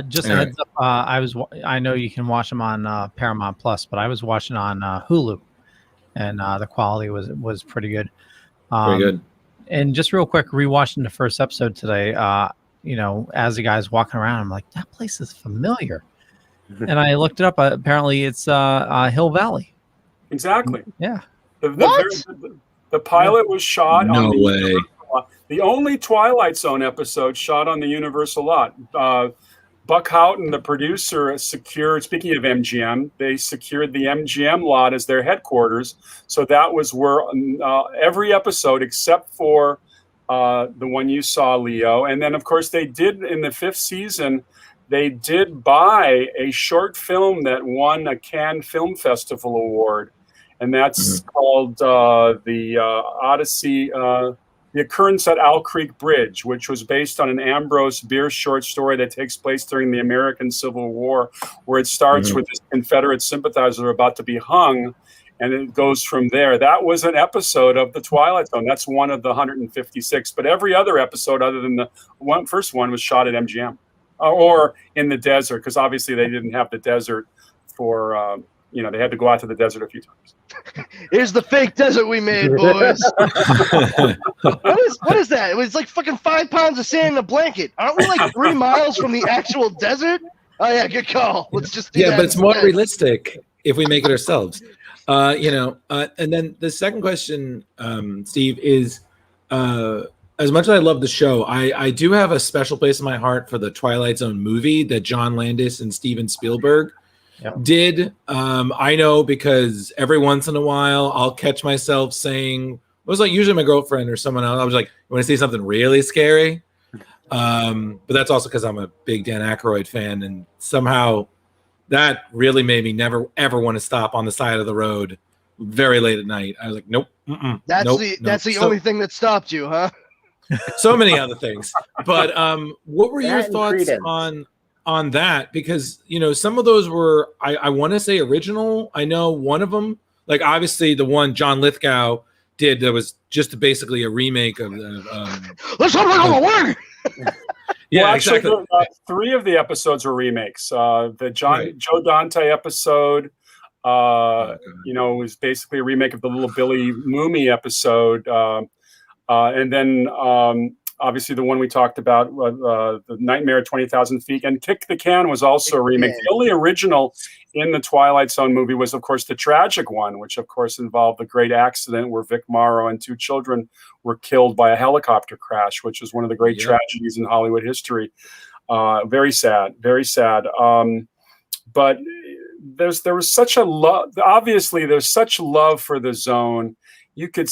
Just a heads up, I know you can watch them on Paramount Plus, but I was watching on Hulu, and the quality was pretty good. Pretty good. And just real quick, rewatching the first episode today, as the guy's walking around, I'm like, that place is familiar. And I looked it up. Apparently, it's Hill Valley. Exactly. Yeah. The pilot was shot on the way. Universal lot. The only Twilight Zone episode shot on the Universal lot. Buck Houghton, the producer, secured, speaking of MGM, they secured the MGM lot as their headquarters. So that was where every episode, except for the one you saw, Leo. And then, of course, they did, in the 5th season, they did buy a short film that won a Cannes Film Festival award. And that's called the Odyssey, The Occurrence at Owl Creek Bridge, which was based on an Ambrose Bierce short story that takes place during the American Civil War, where it starts with this Confederate sympathizer about to be hung, and it goes from there. That was an episode of The Twilight Zone. That's one of the 156. But every other episode other than the first one was shot at MGM or in the desert, because obviously they didn't have the desert for, they had to go out to the desert a few times. Here's the fake desert we made, boys. What is that? It was like fucking 5 pounds of sand in a blanket. Aren't we like 3 miles from the actual desert? Oh yeah, good call. Let's just do that. But it's more realistic if we make it ourselves. And then the second question, Steve, is as much as I love the show, I do have a special place in my heart for the Twilight Zone movie that John Landis and Steven Spielberg did. I know because every once in a while I'll catch myself saying, it was like usually my girlfriend or someone else, I was like, you want to see something really scary? But that's also because I'm a big Dan Aykroyd fan, and somehow that really made me never ever want to stop on the side of the road very late at night. I was like, nope. That's the only thing that stopped you, huh? So many other things. But what were your That and thoughts Credence. on that? Because some of those were I want to say original. I know one of them, like obviously the one John Lithgow did that was just basically a remake of the Let's hope I don't work. Yeah, well, actually, exactly. 3 of the episodes were remakes. The Joe Dante episode, was basically a remake of the Little Billy Mooney episode. And then obviously the one we talked about, the Nightmare at 20,000 Feet, and Kick the Can was also a remake. The only original in the Twilight Zone movie was, of course, the tragic one, which, of course, involved the great accident where Vic Morrow and 2 children were killed by a helicopter crash, which was one of the great tragedies in Hollywood history. Very sad, very sad. But there was such a love. Obviously, there's such love for the zone. You could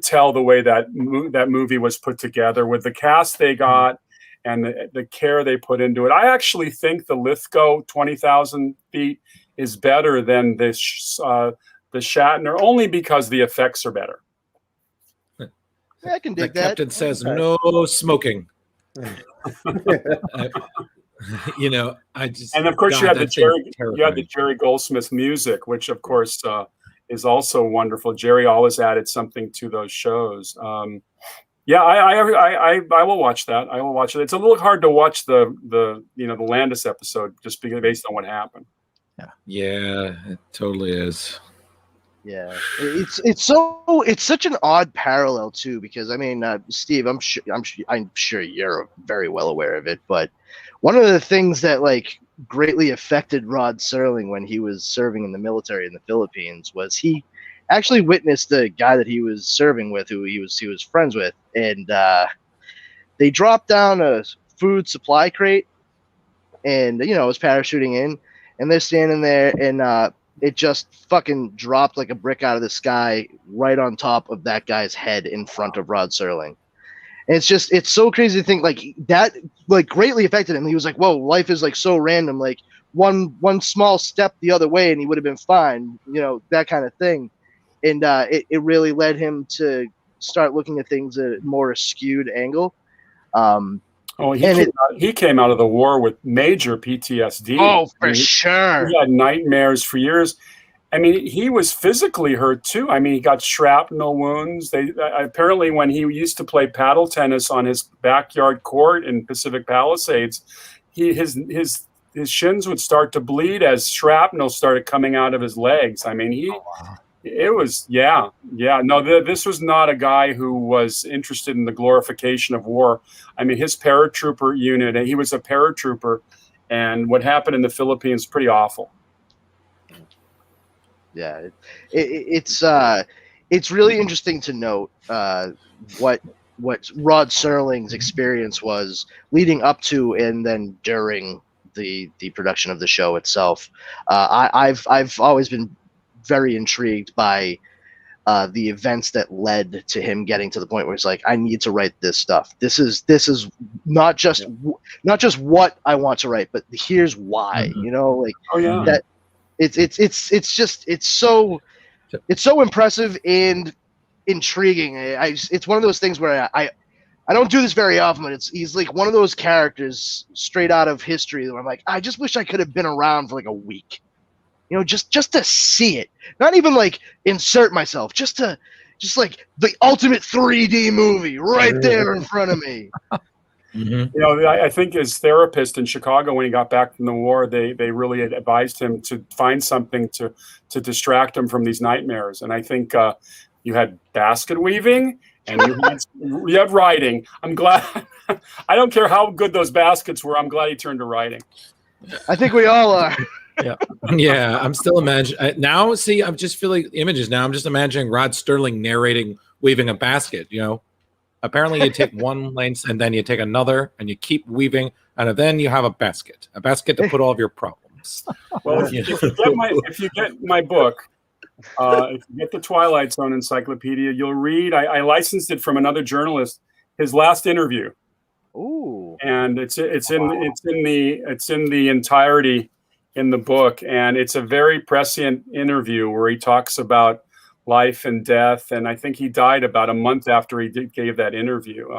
tell the way that movie was put together with the cast they got and the care they put into it. I actually think the Lithgow 20,000 Feet is better than the Shatner, only because the effects are better. Yeah, I can dig The that. captain says no smoking. I just And of course, God, you had the that thing's Jerry terrifying. Goldsmith music, which of course is also wonderful. Jerry always added something to those shows. I will watch that. I will watch it. It's a little hard to watch the Landis episode just because based on what happened. Yeah, it totally is. Yeah, it's such an odd parallel too, because I mean, Steve, I'm sure you're very well aware of it, but one of the things that like greatly affected Rod Serling when he was serving in the military in the Philippines was he actually witnessed the guy that he was serving with, who he was friends with, and they dropped down a food supply crate, and it was parachuting in, and they're standing there, and it just fucking dropped like a brick out of the sky right on top of that guy's head in front of Rod Serling. And it's so crazy to think like that like greatly affected him. He was like, whoa, life is like so random. Like one small step the other way and he would have been fine, that kind of thing. And it really led him to start looking at things at a more skewed angle. He came out of the war with major PTSD. Oh, for sure. He had nightmares for years. I mean, he was physically hurt too. I mean, he got shrapnel wounds. They apparently, when he used to play paddle tennis on his backyard court in Pacific Palisades, his shins would start to bleed as shrapnel started coming out of his legs. I mean, it was, yeah. No, this was not a guy who was interested in the glorification of war. I mean, his paratrooper unit, and he was a paratrooper, and what happened in the Philippines, pretty awful. Yeah, it's really interesting to note what Rod Serling's experience was leading up to and then during the production of the show itself. I've always been very intrigued by the events that led to him getting to the point where it's like, I need to write this stuff. This is not just what I want to write, but here's why. You know, like that. It's so impressive and intriguing. It's one of those things where I don't do this very often, but he's like one of those characters straight out of history where I'm like, I just wish I could have been around for like a week, you know, just to see it, not even like insert myself, just like the ultimate 3D movie right there in front of me. You know, I think his therapist in Chicago, when he got back from the war, they really advised him to find something to distract him from these nightmares. And I think you had basket weaving and you had writing. I'm glad. I don't care how good those baskets were. I'm glad he turned to writing. I think we all are. Yeah, I'm still imagining now. See, I'm just feeling images now. I'm just imagining Rod Serling narrating weaving a basket. You know, apparently you take one length and then you take another and you keep weaving, and then you have a basket to put all of your problems. Well, if you get my book, if you get the Twilight Zone Encyclopedia, you'll read. I licensed it from another journalist. His last interview. Ooh. And it's in the entirety in the book, and it's a very prescient interview where he talks about life and death, and I think he died about a month after he gave that interview.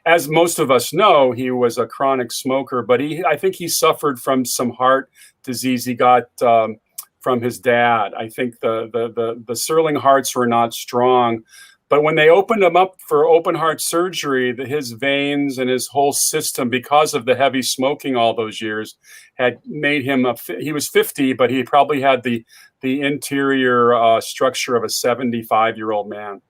As most of us know, he was a chronic smoker, but I think he suffered from some heart disease he got from his dad. I think the Serling hearts were not strong, but when they opened him up for open heart surgery, his veins and his whole system, because of the heavy smoking all those years, had made him he was 50, but he probably had the interior structure of a 75-year-old man.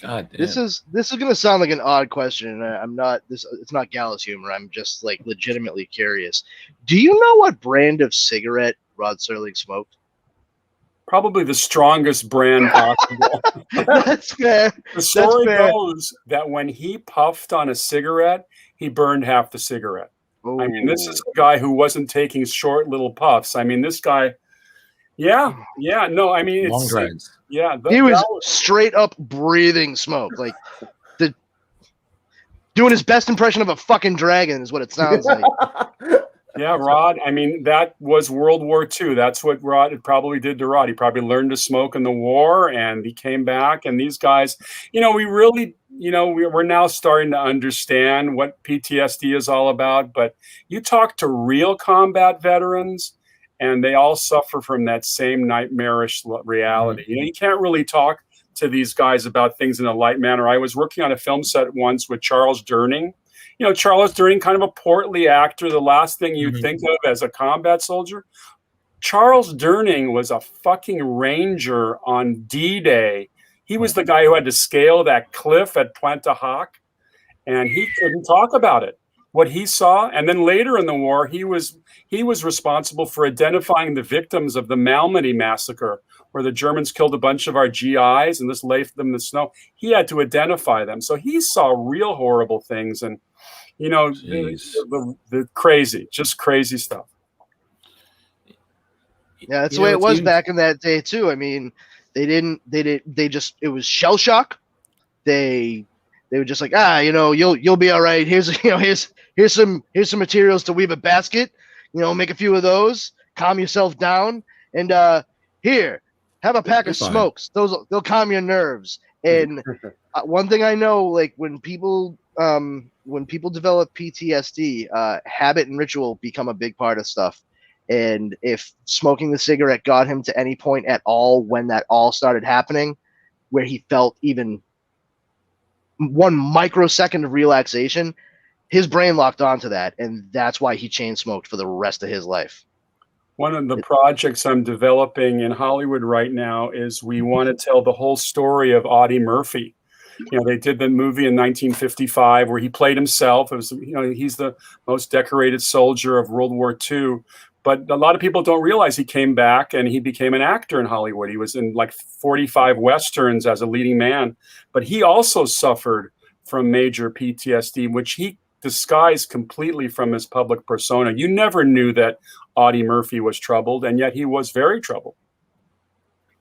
God damn. This is going to sound like an odd question. I'm not it's not gallows humor. I'm just like legitimately curious. Do you know what brand of cigarette Rod Serling smoked? Probably the strongest brand possible. That's fair. The story goes that when he puffed on a cigarette, he burned half the cigarette. Ooh. I mean, this is a guy who wasn't taking short little puffs. I mean, this guy, no, I mean, long drags. Yeah, he was straight up breathing smoke, like doing his best impression of a fucking dragon is what it sounds like. Yeah, Rod. I mean, that was World War II. That's what Rod probably did to Rod. He probably learned to smoke in the war, and he came back. And these guys, you know, we really, you know, we're now starting to understand what PTSD is all about. But you talk to real combat veterans, and they all suffer from that same nightmarish reality. You know, you can't really talk to these guys about things in a light manner. I was working on a film set once with Charles Durning. You know, Charles Durning, kind of a portly actor, the last thing you'd think of as a combat soldier. Charles Durning was a fucking ranger on D-Day. He was the guy who had to scale that cliff at Pointe Hoc, and he couldn't talk about it, what he saw. And then later in the war, he was responsible for identifying the victims of the Malmedy massacre, where the Germans killed a bunch of our GIs and just left them in the snow. He had to identify them. So he saw real horrible things, and you know, the crazy, just crazy stuff. Yeah, that's the way it was back in that day too. I mean, it was shell shock. They were just like, you know, you'll be all right. Here's some materials to weave a basket. You know, make a few of those, calm yourself down, and here, have a pack of smokes. They'll calm your nerves. And one thing I know, like when people develop PTSD, habit and ritual become a big part of stuff. And if smoking the cigarette got him to any point at all when that all started happening, where he felt even one microsecond of relaxation, his brain locked onto that, and that's why he chain smoked for the rest of his life. One of the projects I'm developing in Hollywood right now is we want to tell the whole story of Audie Murphy. You know, they did the movie in 1955 where he played himself. It was, you know, he's the most decorated soldier of World War II. But a lot of people don't realize he came back and he became an actor in Hollywood. He was in like 45 Westerns as a leading man. But he also suffered from major PTSD, which he disguised completely from his public persona. You never knew that Audie Murphy was troubled, and yet he was very troubled.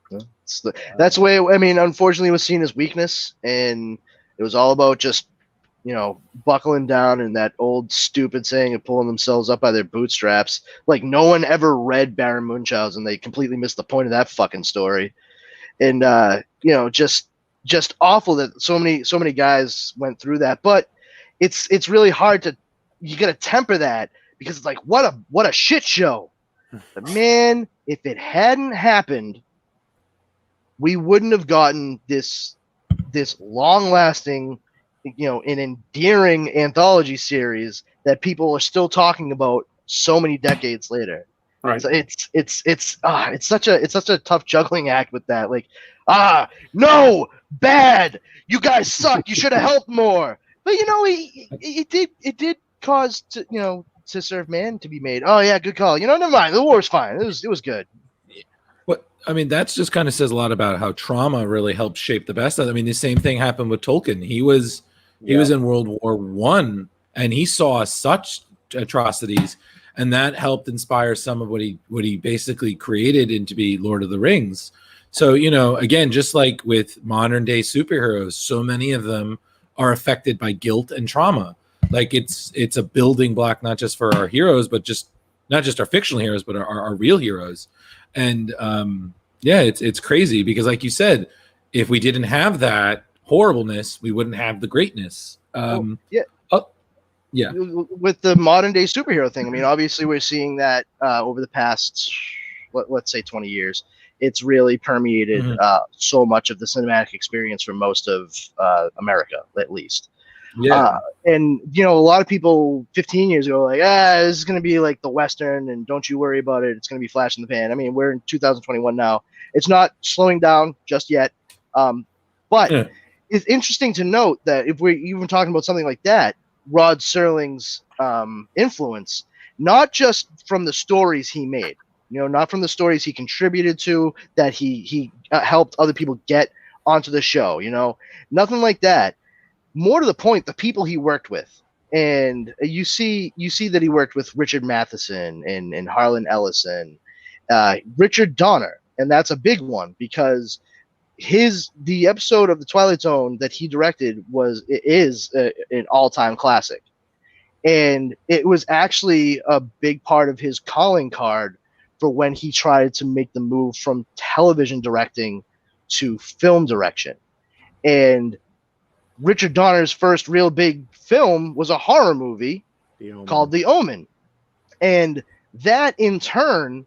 That's the way, I mean, unfortunately, it was seen as weakness, and it was all about just, you know, buckling down and that old stupid saying of pulling themselves up by their bootstraps. Like, no one ever read Baron Munchausen. They completely missed the point of that fucking story. And, you know, just awful that so many guys went through that. But it's really hard to, you got to temper that, because it's like, what a shit show. But man, if it hadn't happened, we wouldn't have gotten this long-lasting, you know, an endearing anthology series that people are still talking about so many decades later. Right. So it's such a tough juggling act with that. Like, no, bad. You guys suck. You should have helped more. But you know, it did cause Cesar Man to be made. Oh yeah, good call. You know, never mind. The war's fine. It was good. I mean, that's just kind of says a lot about how trauma really helped shape the best. I mean, the same thing happened with Tolkien. He was in World War I, and he saw such atrocities, and that helped inspire some of what he basically created into be Lord of the Rings. So, you know, again, just like with modern day superheroes, so many of them are affected by guilt and trauma. Like it's a building block, not just for our heroes, but just not just our fictional heroes, but our real heroes. And yeah, it's crazy because, like you said, if we didn't have that horribleness, we wouldn't have the greatness. Yeah. With the modern day superhero thing, I mean, obviously we're seeing that over the past, let's say 20 years, it's really permeated so much of the cinematic experience for most of America, at least. Yeah. And, you know, a lot of people 15 years ago were like, this is going to be like the Western and don't you worry about it. It's going to be flash in the pan. I mean, we're in 2021 now. It's not slowing down just yet. But it's interesting to note that if we're even talking about something like that, Rod Serling's influence, not just from the stories he made, you know, not from the stories he contributed to, that he helped other people get onto the show, you know, nothing like that. More to the point, the people he worked with. And you see that he worked with Richard Matheson and Harlan Ellison, Richard Donner, and that's a big one because the episode of the Twilight Zone that he directed is an all-time classic, and it was actually a big part of his calling card for when he tried to make the move from television directing to film direction. And Richard Donner's first real big film was a horror movie called The Omen. And that, in turn,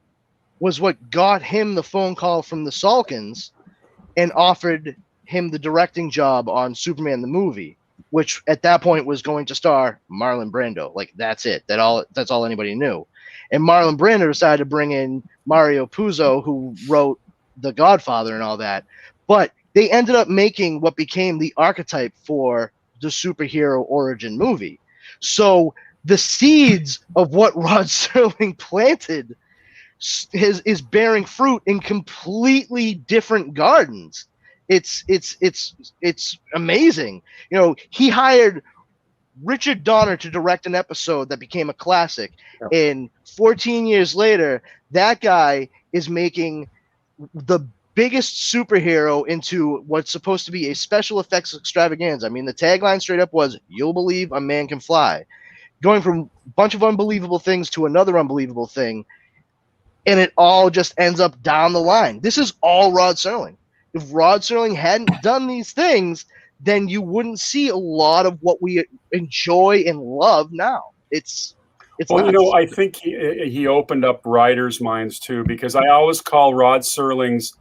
was what got him the phone call from the Salkins and offered him the directing job on Superman the movie, which at that point was going to star Marlon Brando. Like, that's it. That's all anybody knew. And Marlon Brando decided to bring in Mario Puzo, who wrote The Godfather and all that. But they ended up making what became the archetype for the superhero origin movie. So the seeds of what Rod Serling planted is bearing fruit in completely different gardens. It's amazing. You know, he hired Richard Donner to direct an episode that became a classic. And 14 years later, that guy is making the biggest superhero into what's supposed to be a special effects extravaganza. I mean, the tagline straight up was, "You'll believe a man can fly." Going from a bunch of unbelievable things to another unbelievable thing, and it all just ends up down the line. This is all Rod Serling. if Rod Serling hadn't done these things, then you wouldn't see a lot of what we enjoy and love now. It's well, nuts. I think he opened up writers' minds too, because I always call Rod Serling's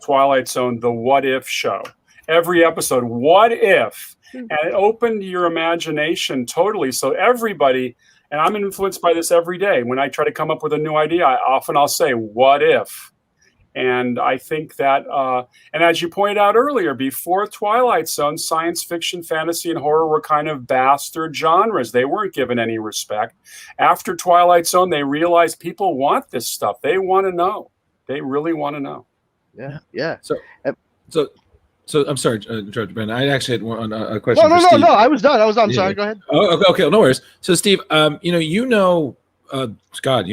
Twilight Zone the what if show. Every episode, what if? And it opened your imagination totally. So everybody, and I'm influenced by this every day. When I try to come up with a new idea, I'll say, what if? And I think that, and as you pointed out earlier, before Twilight Zone, science fiction, fantasy, and horror were kind of bastard genres. They weren't given any respect. After Twilight Zone, they realized people want this stuff. They want to know. They really want to know. Yeah. So I'm sorry, George Ben. I actually had a question. No. for Steve. I was done. I'm sorry. Go ahead. Oh, okay, no worries. So, Steve, God, you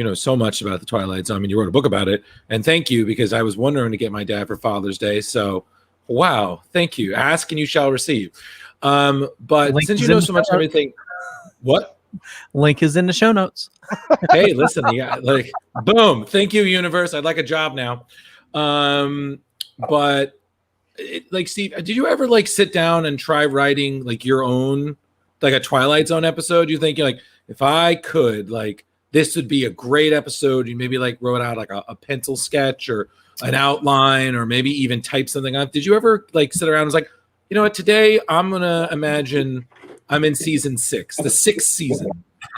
know so much about the Twilight Zone. I mean, you wrote a book about it, and thank you, because I was wondering to get my dad for Father's Day. So, wow, thank you. Ask and you shall receive. But Link since you is know in so the much show of everything, what? Link is in the show notes. Hey, listen, boom. Thank you, universe. I'd like a job now. But Steve, did you ever sit down and try writing your own, a Twilight Zone episode? You think if I could, this would be a great episode. You maybe wrote out a pencil sketch or an outline, or maybe even type something up. Did you ever sit around and was you know what, today I'm gonna imagine I'm in season 6, the 6th season,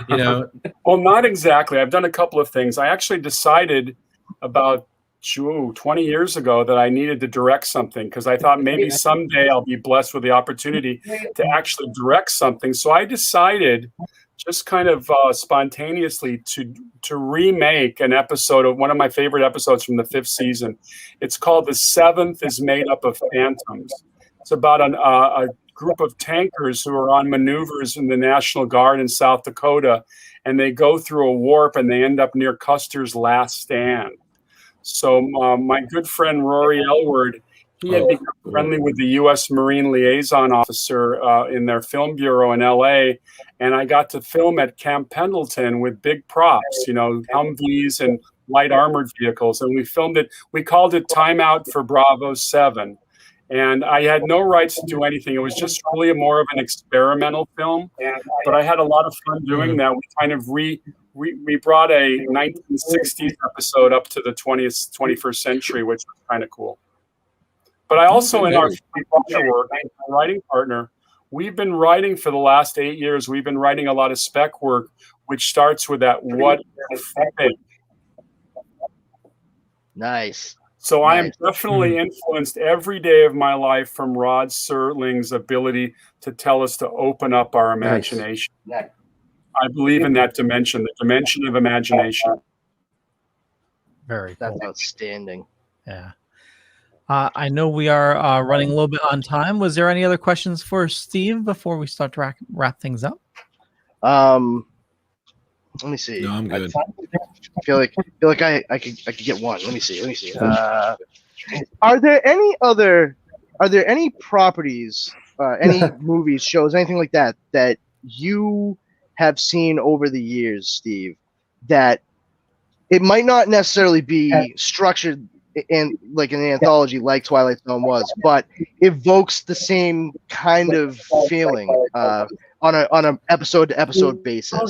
Well, not exactly. I've done a couple of things. I actually decided about 20 years ago that I needed to direct something, because I thought maybe someday I'll be blessed with the opportunity to actually direct something. So I decided, just kind of spontaneously, to remake an episode of one of my favorite episodes from the 5th season. It's called The 7th is Made Up of Phantoms. It's about a group of tankers who are on maneuvers in the National Guard in South Dakota, and they go through a warp and they end up near Custer's Last Stand. So my good friend Rory Elward, he had become friendly with the U.S. Marine Liaison Officer in their film bureau in L.A., and I got to film at Camp Pendleton with big props, Humvees and light armored vehicles, and we filmed it. We called it Time Out for Bravo 7, and I had no rights to do anything. It was just really more of an experimental film, but I had a lot of fun doing that. We kind of we brought a 1960s episode up to the 21st century, which was kind of cool. But I also, in our work, my writing partner, we've been writing for the last 8 years. We've been writing a lot of spec work, which starts with that what if thing. Nice. So I am definitely influenced every day of my life from Rod Serling's ability to tell us to open up our imagination. I believe in that dimension, the dimension of imagination. Very cool. That's outstanding. Yeah. I know we are running a little bit on time. Was there any other questions for Steve before we start to wrap things up? Let me see. No, I'm good. I feel like I could get one. Let me see. Are there any properties, any movies, shows, anything like that you have seen over the years, Steve, that it might not necessarily be structured in an anthology like Twilight Zone was, but evokes the same kind of feeling on an episode to episode basis? Oh,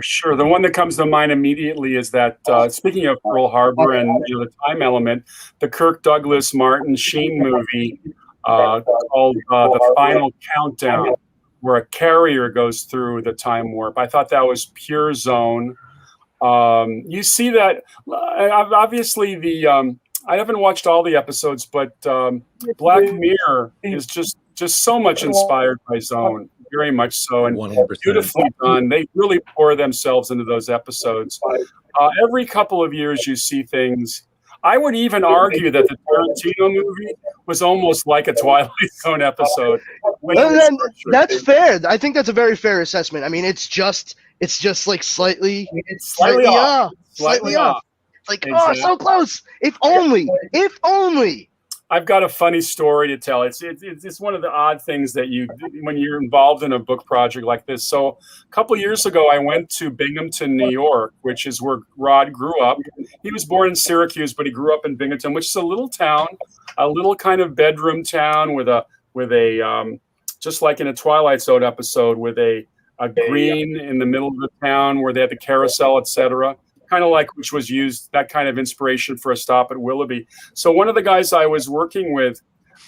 sure. The one that comes to mind immediately is that, speaking of Pearl Harbor and the time element, the Kirk Douglas Martin Sheen movie called The Final Countdown, where a carrier goes through the time warp. I thought that was pure zone. You see that, obviously I haven't watched all the episodes, but Black Mirror is just so much inspired by Zone, very much so, and 100%. Beautifully done. They really pour themselves into those episodes. Every couple of years you see things. I would even argue that the Tarantino movie was almost like a Twilight Zone episode. That's fair. I think that's a very fair assessment. I mean, it's just slightly off. Slightly off. Exactly. So close. If only. I've got a funny story to tell. It's one of the odd things that when you're involved in a book project like this. So a couple years ago, I went to Binghamton, New York, which is where Rod grew up. He was born in Syracuse, but he grew up in Binghamton, which is a little town a little kind of bedroom town with a just like in a Twilight Zone episode, with a green in the middle of the town where they had the carousel, etc. Kind of like which was used, that kind of inspiration for a stop at Willoughby. So one of the guys I was working with,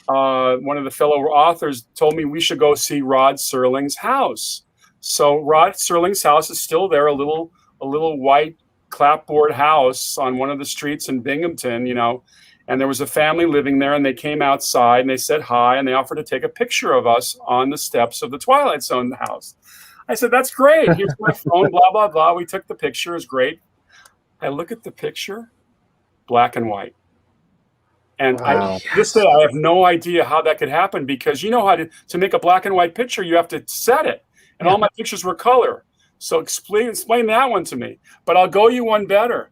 one of the fellow authors, told me we should go see Rod Serling's house. So Rod Serling's house is still there, a little white clapboard house on one of the streets in Binghamton, and there was a family living there, and they came outside and they said hi, and they offered to take a picture of us on the steps of the Twilight Zone house. I said, that's great. Here's my phone, blah, blah, blah. We took the picture. It was great. I look at the picture, black and white. And this day, I have no idea how that could happen, because you know how to make a black and white picture, you have to set it. And all my pictures were color. So explain that one to me. But I'll go you one better.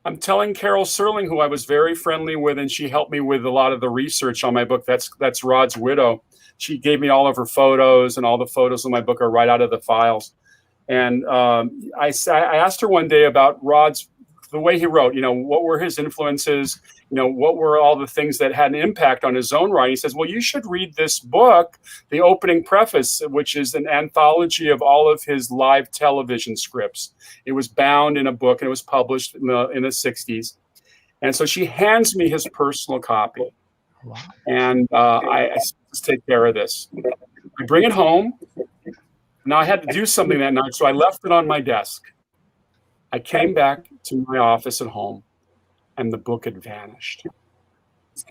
I'm telling Carol Serling, who I was very friendly with, and she helped me with a lot of the research on my book. That's Rod's widow. She gave me all of her photos, and all the photos of my book are right out of the files. And I asked her one day about the way he wrote, what were his influences? What were all the things that had an impact on his own writing? He says, well, you should read this book, the opening preface, which is an anthology of all of his live television scripts. It was bound in a book, and it was published in the 60s. And so she hands me his personal copy. Wow. And I just take care of this. I bring it home. Now I had to do something that night, so I left it on my desk. I came back to my office at home, and the book had vanished.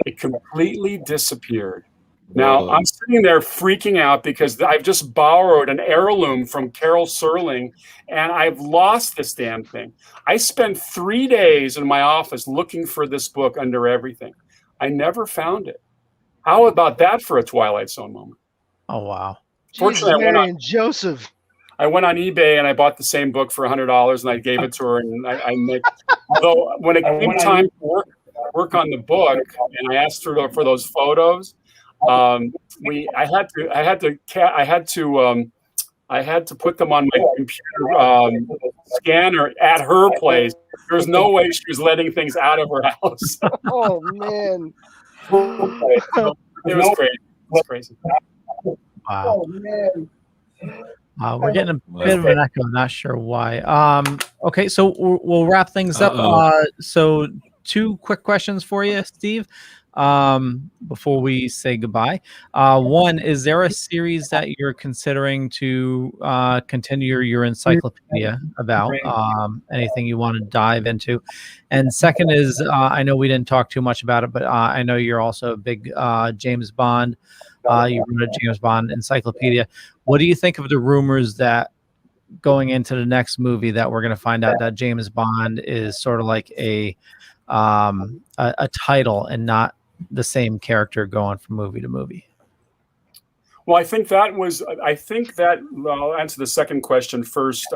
It completely disappeared. Now, I'm sitting there freaking out because I've just borrowed an heirloom from Carol Serling, and I've lost this damn thing. I spent 3 days in my office looking for this book under everything. I never found it. How about that for a Twilight Zone moment? Oh, wow. Fortunately, Mary and Joseph. I went on eBay and I bought the same book for $100, and I gave it to her. And although when it came time to work on the book, and I asked her for those photos, I had to put them on my computer scanner at her place. There's no way she was letting things out of her house. Oh man, it was crazy. It was crazy. Wow. Oh man. We're getting a bit of an echo. I'm not sure why. Okay, so we'll wrap things up. So 2 quick questions for you, Steve, before we say goodbye. One, is there a series that you're considering to continue your encyclopedia about? Anything you want to dive into? And second is, I know we didn't talk too much about it, but I know you're also a big James Bond. You wrote a James Bond Encyclopedia. What do you think of the rumors that going into the next movie that we're going to find out that James Bond is sort of like a title and not the same character going from movie to movie? Well, I think that I'll answer the second question first.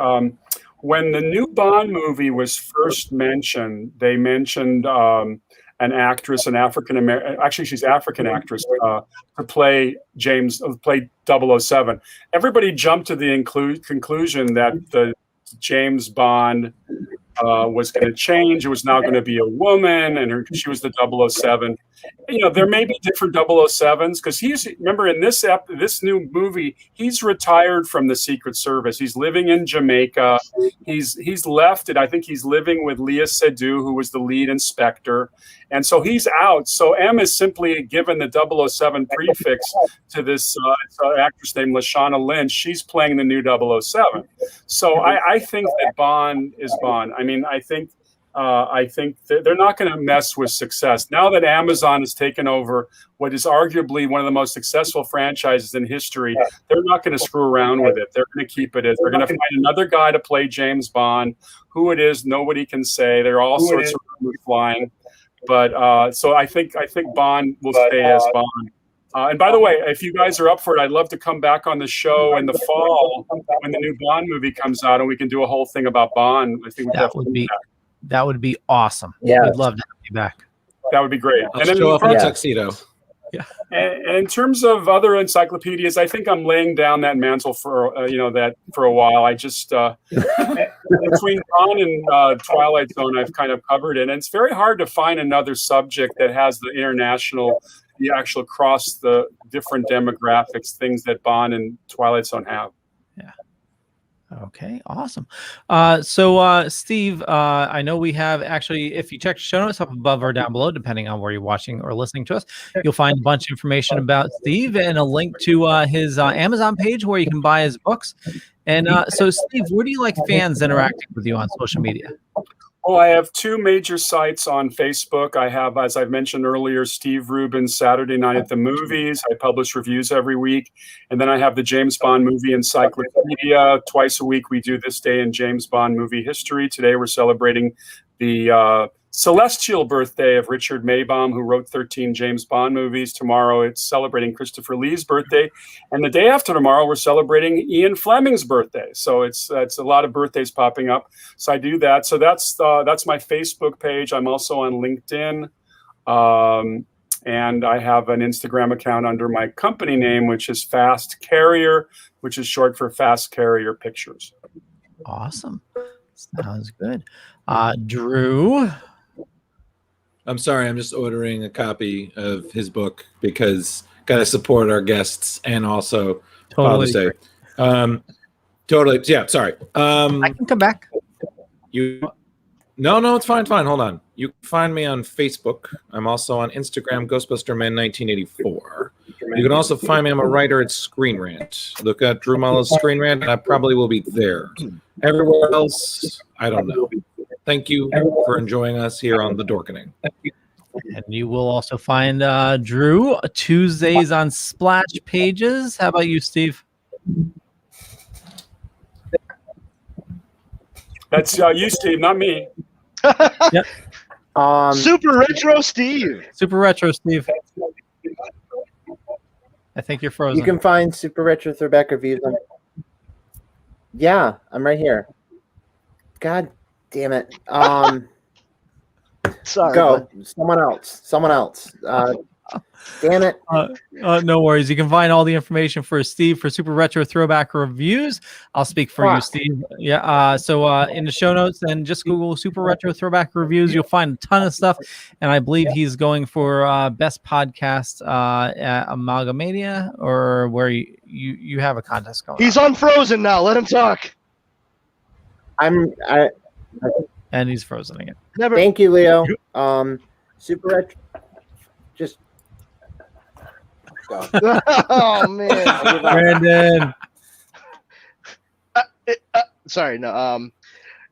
When the new Bond movie was first mentioned, they mentioned an actress, an actually she's African actress, to play 007. Everybody jumped to the conclusion that the James Bond was going to change. It was now going to be a woman, and she was the 007. There may be different 007s, because remember in this new movie, he's retired from the Secret Service. He's living in Jamaica. He's left it. I think he's living with Leah Seydoux, who was the lead inspector. And so he's out. So M is simply given the 007 prefix to this actress named Lashana Lynch. She's playing the new 007. So I think that Bond is Bond. I mean, I think that they're not going to mess with success. Now that Amazon has taken over what is arguably one of the most successful franchises in history, they're not going to screw around with it. They're going to keep it. They're going to find another guy to play James Bond. Who it is, nobody can say. There are all sorts of rumors flying. But so I think Bond will stay as Bond. And by the way, if you guys are up for it, I'd love to come back on the show in the fall when the new Bond movie comes out, and we can do a whole thing about Bond. I think that would be awesome. Yeah, we'd love to have you back. That would be great. I'll show up in a tuxedo. Yeah. And in terms of other encyclopedias, I think I'm laying down that mantle for for a while. I just between Dawn and Twilight Zone, I've kind of covered it. And it's very hard to find another subject that has the international, the actual cross the different demographics, things that Bond and Twilight Zone have. Okay, awesome. Steve, I know we have actually, if you check show notes up above or down below, depending on where you're watching or listening to us, you'll find a bunch of information about Steve and a link to his Amazon page where you can buy his books. And so, Steve, where do you like fans interacting with you on social media? Oh, I have two major sites on Facebook. I have, as I've mentioned earlier, Steve Rubin's Saturday Night at the Movies. I publish reviews every week. And then I have the James Bond Movie Encyclopedia. Twice a week, we do This Day in James Bond Movie History. Today, we're celebrating the celestial birthday of Richard Maybaum, who wrote 13 James Bond movies. Tomorrow, it's celebrating Christopher Lee's birthday. And the day after tomorrow, we're celebrating Ian Fleming's birthday. So it's a lot of birthdays popping up. So I do that. So that's my Facebook page. I'm also on LinkedIn. And I have an Instagram account under my company name, which is Fast Carrier, which is short for Fast Carrier Pictures. Awesome. Sounds good. Drew? I'm sorry, I'm just ordering a copy of his book because gotta support our guests and also Father's Day. Totally, yeah. Sorry. I can come back. No, it's fine. Hold on. You can find me on Facebook. I'm also on Instagram, GhostbusterMan1984. You can also find me. I'm a writer at Screen Rant. Look at Drew Mollo's Screen Rant, and I probably will be there. Everywhere else, I don't know. Thank you for enjoying us here on The Dorkening. And you will also find Drew Tuesdays on Splash Pages. How about you, Steve? That's you, Steve, not me. Yep. Super Retro Steve. Super Retro Steve. I think you're frozen. You can find Super Retro Throwback reviews on. Yeah, I'm right here. God damn it. Sorry. Go. Someone else. Damn it. No worries. You can find all the information for Steve for Super Retro Throwback Reviews. I'll speak for you, Steve. Yeah. So in the show notes, and just Google Super Retro Throwback Reviews. You'll find a ton of stuff. And I believe he's going for Best Podcast at Amalgamania, or where you have a contest going. He's unfrozen now. Let him talk. And he's frozen again. Thank you, Leo. Super Retro. Just go. Oh man, Brandon. Sorry, no.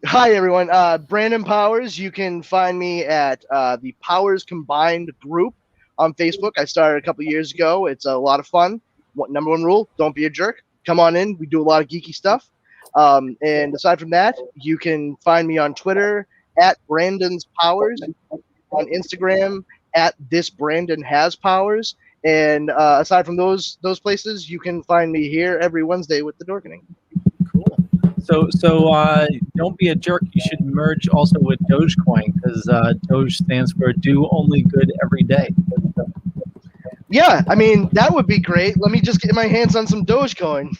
Hi everyone. Brandon Powers. You can find me at the Powers Combined group on Facebook. I started a couple years ago. It's a lot of fun. Number one rule: don't be a jerk. Come on in. We do a lot of geeky stuff. And aside from that, you can find me on Twitter at Brandon's Powers, on Instagram at This Brandon Has Powers, and aside from those places, you can find me here every Wednesday with the Dorkening. So don't be a jerk. You should merge also with Dogecoin, because Doge stands for Do Only Good Every Day. Yeah, I mean, that would be great. Let me just get my hands on some Dogecoin.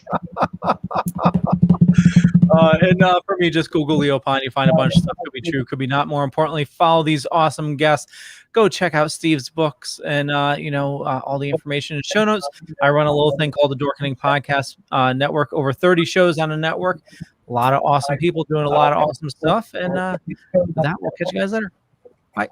And for me, just Google Leo Pine. You find a bunch of stuff. Could be true, could be not. More importantly, follow these awesome guests. Go check out Steve's books and, all the information in show notes. I run a little thing called the Dorkening Podcast Network. Over 30 shows on the network. A lot of awesome people doing a lot of awesome stuff. And with that, we'll catch you guys later. Bye.